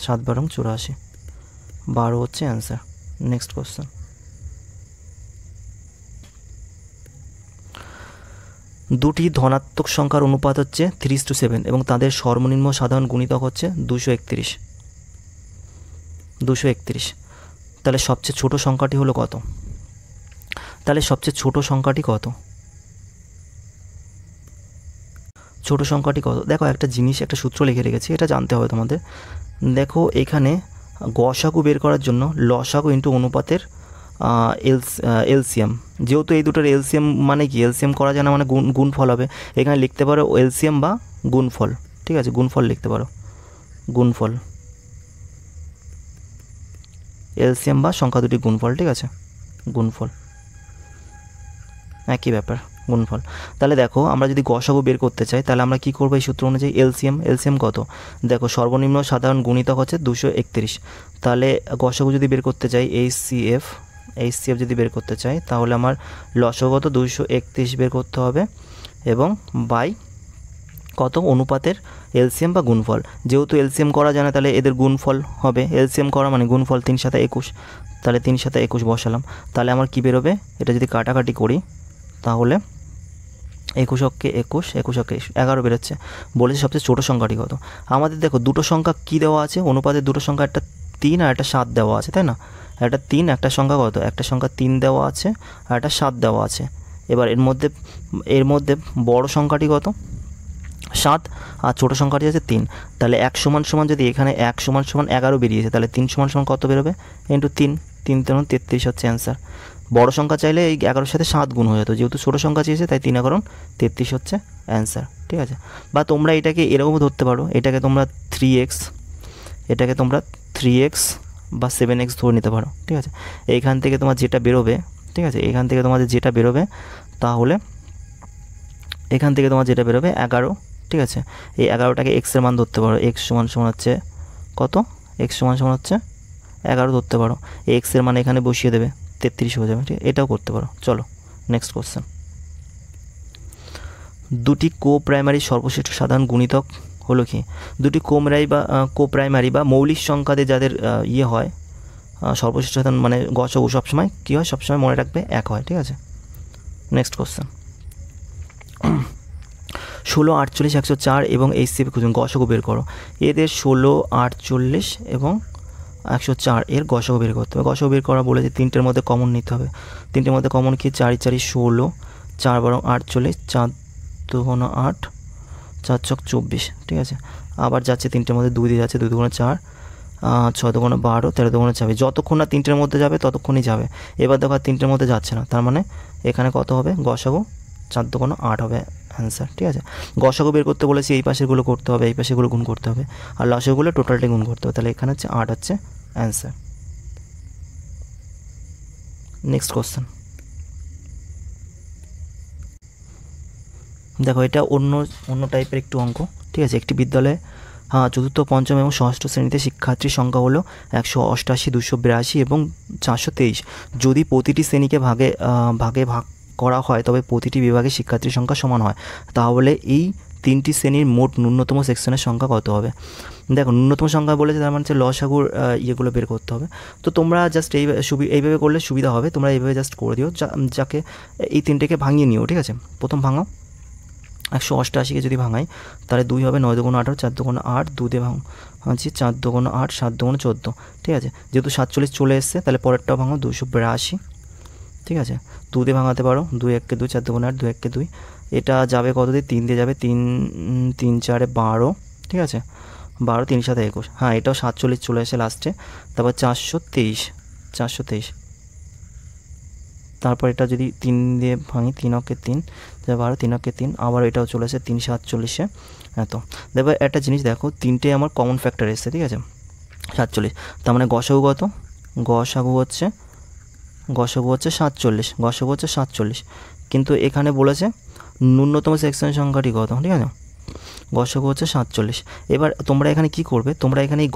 7 12 84, 12 হচ্ছে অ্যান্সার। নেক্সট কোশ্চেন, দুটি ধনাত্মক সংখ্যার অনুপাত হচ্ছে 3:7 এবং তাদের সর্বনিম্ন সাধারণ গুণিতক হচ্ছে 231। তাহলে সবচেয়ে ছোট সংখ্যাটি হলো কত, তাহলে সবচেয়ে ছোট সংখ্যাটি কত, ছোট সংখ্যাটি কত। দেখো, একটা জিনিস, একটা সূত্র লিখে রেখেছি, এটা জানতে হবে তোমাদের। দেখো, এখানে গসাগু বের করার জন্য লসাগু ইন্টু অনুপাতের এলসিএম, যেহেতু এই দুটোর এলসিএম মানে কি, এলসিএম করা যায় না মানে গুণফল হবে। এখানে লিখতে পারো এলসিএম বা গুণফল। ঠিক আছে, গুণফল লিখতে পারো, গুণফল, এলসিএম বা সংখ্যা দুটি গুণফল। ঠিক আছে, গুণফল একই ব্যাপার। গুণফল। তাহলে দেখো আমরা যদি গসাগু বের করতে চাই তাহলে আমরা কী করবো, এই সূত্র অনুযায়ী এলসিএম কত, দেখো সর্বনিম্ন সাধারণ গুণিতক হচ্ছে 231, তাহলে গসাগু যদি বের করতে চাই এইচসিএফ যদি বের করতে চাই তাহলে আমার লসাগু কত 231 বের করতে হবে, এবং বাই কত অনুপাতের এলসিএম বা গুণফল। যেহেতু এলসিএম করা জানে তাহলে এদের গুণফল হবে, এলসিএম করা মানে গুণফল 3 × 21, তাহলে 3 × 21 বসালাম। তাহলে আমার কী বেরোবে, এটা যদি কাটাকাটি করি তাহলে 21 অক্ষে 21, 21 অক্ষে 11 বেরোচ্ছে। বলেছে সবচেয়ে ছোটো সংখ্যাটি কত। আমাদের দেখো দুটো সংখ্যা কী দেওয়া আছে, অনুপাতের দুটো সংখ্যা, একটা 3 আর একটা 7 দেওয়া আছে, তাই না। একটা 3, একটা সংখ্যা কত, একটা সংখ্যা 3 দেওয়া আছে আর একটা 7 দেওয়া আছে। এবার এর মধ্যে বড় সংখ্যাটি কত, 7, আর ছোটো সংখ্যাটি আছে 3। তাহলে 1 = যদি এখানে 1 = 11 বেরিয়েছে, তাহলে 3 = কত বেরোবে, ইন্টু 3, 3 × 33 হচ্ছে অ্যান্সার। বড় সংখ্যা চাইলে এই 11-এর সাথে 7 গুণ হয়ে যেত, যেহেতু ছোটো সংখ্যা চেয়েছে তাই 3 × 33 হচ্ছে অ্যান্সার, ঠিক আছে। বা তোমরা এটাকে এরকমও ধরতে পারো, এটাকে তোমরা 3x, এটাকে তোমরা 3x বা 7x ধরে নিতে পারো, ঠিক আছে। এইখান থেকে তোমার যেটা বেরোবে, ঠিক আছে, এখান থেকে তোমাদের যেটা বেরোবে তাহলে এখান থেকে তোমার যেটা বেরোবে 11, ঠিক আছে। এই 11টাকে এক্সের মান ধরতে পারো, x = হচ্ছে কত, x = হচ্ছে 11 ধরতে পারো, এই এক্সের মান এখানে বসিয়ে দেবে, 33 হয়ে যাবে, ঠিক, এটাও করতে পারো। চলো নেক্সট কোশ্চেন। দুটি কোপ্রাইমারি সর্বশ্রেষ্ঠ সাধারণ গুণিতক হলো কি। দুটি কোপ্রাইমারি বা মৌলিক সংখ্যাদের যাদের হয় সর্বশ্রেষ্ঠ সাধারণ মানে গসাগু সবসময় কী হয়, সবসময় মনে রাখবে 1 হয়, ঠিক আছে। Next question. 16, 48, 104 এবং এইচসিএফ খুঁজুন, গসাগু বের করো। এদের 16, 48 এবং 104 এর গসাগু বের করতে হবে। গসাগু বের করা বলেছে, তিনটের মধ্যে কমন নিতে হবে। তিনটের মধ্যে কমন কি, 4 × 4 = 16, 4 × 48, 4 × 2 = 8, 4 × 6 = 24, ঠিক আছে। আবার যাচ্ছে তিনটের মধ্যে 2 দিয়ে যাচ্ছে, 2 × 2 = 4, 6 × 2 = 12, 13 × 2 = 24। যতক্ষণ না তিনটের মধ্যে যাবে ততক্ষণই যাবে। এবার দেখো তিনটের মধ্যে যাচ্ছে না, তার মানে এখানে কত হবে, গসাগু 4 × 2 = 8 হবে অ্যান্সার, ঠিক আছে। গসাগু বের করতে বলেছি, এই পাশেগুলো করতে হবে, এই পাশেগুলো গুণ করতে হবে, আর লসাগুলো টোটালটাই গুণ করতে হবে, তাহলে এখানে হচ্ছে 8 হচ্ছে অ্যান্সার। Next question. দেখো এটা অন্য টাইপের একটু অঙ্ক, ঠিক আছে। একটি বিদ্যালয়ে চতুর্থ, পঞ্চম এবং ষষ্ঠ শ্রেণীতে শিক্ষার্থীর সংখ্যা হলো 188, 282 এবং 423। যদি প্রতিটি শ্রেণীকে ভাগে ভাগ করা হয় তবে প্রতিটি বিভাগে শিক্ষার্থীর সংখ্যা সমান হয়, তাহলে এই তিনটি শ্রেণীর মোট ন্যূনতম সেকশনের সংখ্যা কত হবে। দেখো ন্যূনতম সংখ্যা বলেছে, তার মানে হচ্ছে লসাগুর ইয়েগুলো বের করতে হবে। তো তোমরা জাস্ট এইভাবে করলে সুবিধা হবে, তোমরা এইভাবে জাস্ট করে দিও, যাকে এই তিনটেকে ভাঙিয়ে নিও, ঠিক আছে। প্রথম ভাঙাও, 188কে যদি ভাঙাই তাহলে 2 হবে, 9 × 2 = 18, 4 × 2 = 8, 2 দিয়ে ভাঙছি 4 × 2 = 8, 7 × 2 = 14, ঠিক আছে। যেহেতু 47 চলে এসছে তাহলে পরেরটাও ভাঙো, 282, ঠিক আছে। 2 দিয়ে ভাঙাতে পারো, 2 × 1 = 2, 4 × 2 = 8, 2 × 1 = 2। এটা যাবে কত দিয়ে, 3 দিয়ে যাবে, 3 × 4 = 12, ঠিক আছে। 12, 3 × 7 = 21। হ্যাঁ এটাও 47 চলে এসে লাস্টে, তারপর 423। তারপর এটা যদি 3 দিয়ে ভাঙি, 3 অক্ষে 3, 12, 3 অক্ষে 3, আবার এটাও চলে আসে 3 × 7 = 40। এত দেখো একটা জিনিস দেখো, তিনটে আমার কমন ফ্যাক্টর এসছে, ঠিক আছে, 47। তার মানে গসাগু কত, গসাগু হচ্ছে 47, কিন্তু এখানে বলেছে ন্যূনতম সেকশন সংখ্যাটি কত, ঠিক আছে, গসাগু হচ্ছে 47। এবার তোমরা এখানে কি করবে, তোমরা এখানে এই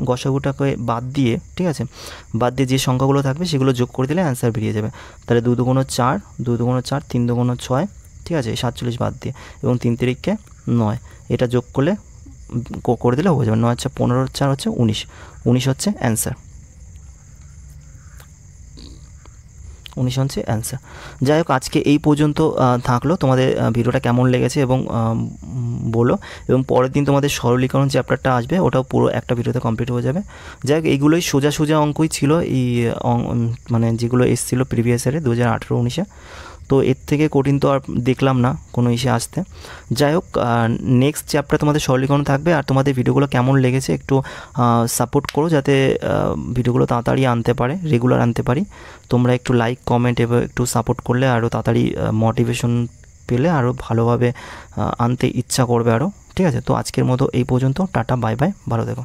গসাগুটাকে বাদ দিয়ে, ঠিক আছে, বাদ দিয়ে যে সংখ্যাগুলো থাকবে সেগুলো যোগ করে দিলে অ্যান্সার বেরিয়ে যাবে। তাহলে 2 × 2 = 4, 2 × 2 = 4, 3 × 2 = 6, ঠিক আছে, 47 বাদ দিয়ে, এবং 3 × 3 = 9, এটা যোগ করলে করে দিলে হয়ে যাবে। 9 × 4 = 15, 4 হচ্ছে 19 হচ্ছে অ্যান্সার, 19 হচ্ছে অ্যান্সার। যাই হোক আজকে এই পর্যন্ত থাকলো। তোমাদের ভিডিওটা কেমন লেগেছে এবং বলো, এবং পরের দিন তোমাদের সরলীকরণ চ্যাপ্টারটা আসবে, ওটাও পুরো একটা ভিডিওতে কমপ্লিট হয়ে যাবে। যাই হোক এইগুলোই সোজা অঙ্কই ছিল, এই মানে যেগুলো এসেছিলো প্রিভিয়াস ইয়ারে 2018-19-এ, তো এর থেকে কঠিন তো আর দেখলাম না কোনো আসতে। যাই হোক নেক্সট চ্যাপ্টার তোমাদের সরলীকরণ থাকবে। আর তোমাদের ভিডিওগুলো কেমন লেগেছে একটু সাপোর্ট করো, যাতে ভিডিওগুলো তাড়াতাড়ি আনতে পারে, রেগুলার আনতে পারি। তোমরা একটু লাইক, কমেন্ট এবং একটু সাপোর্ট করলে আরও তাড়াতাড়ি মোটিভেশন পেলে আরও ভালোভাবে আনতে ইচ্ছা করবে আরও, ঠিক আছে। তো আজকের মতো এই পর্যন্ত, টাটা, বাই বাই, ভালো থেকো।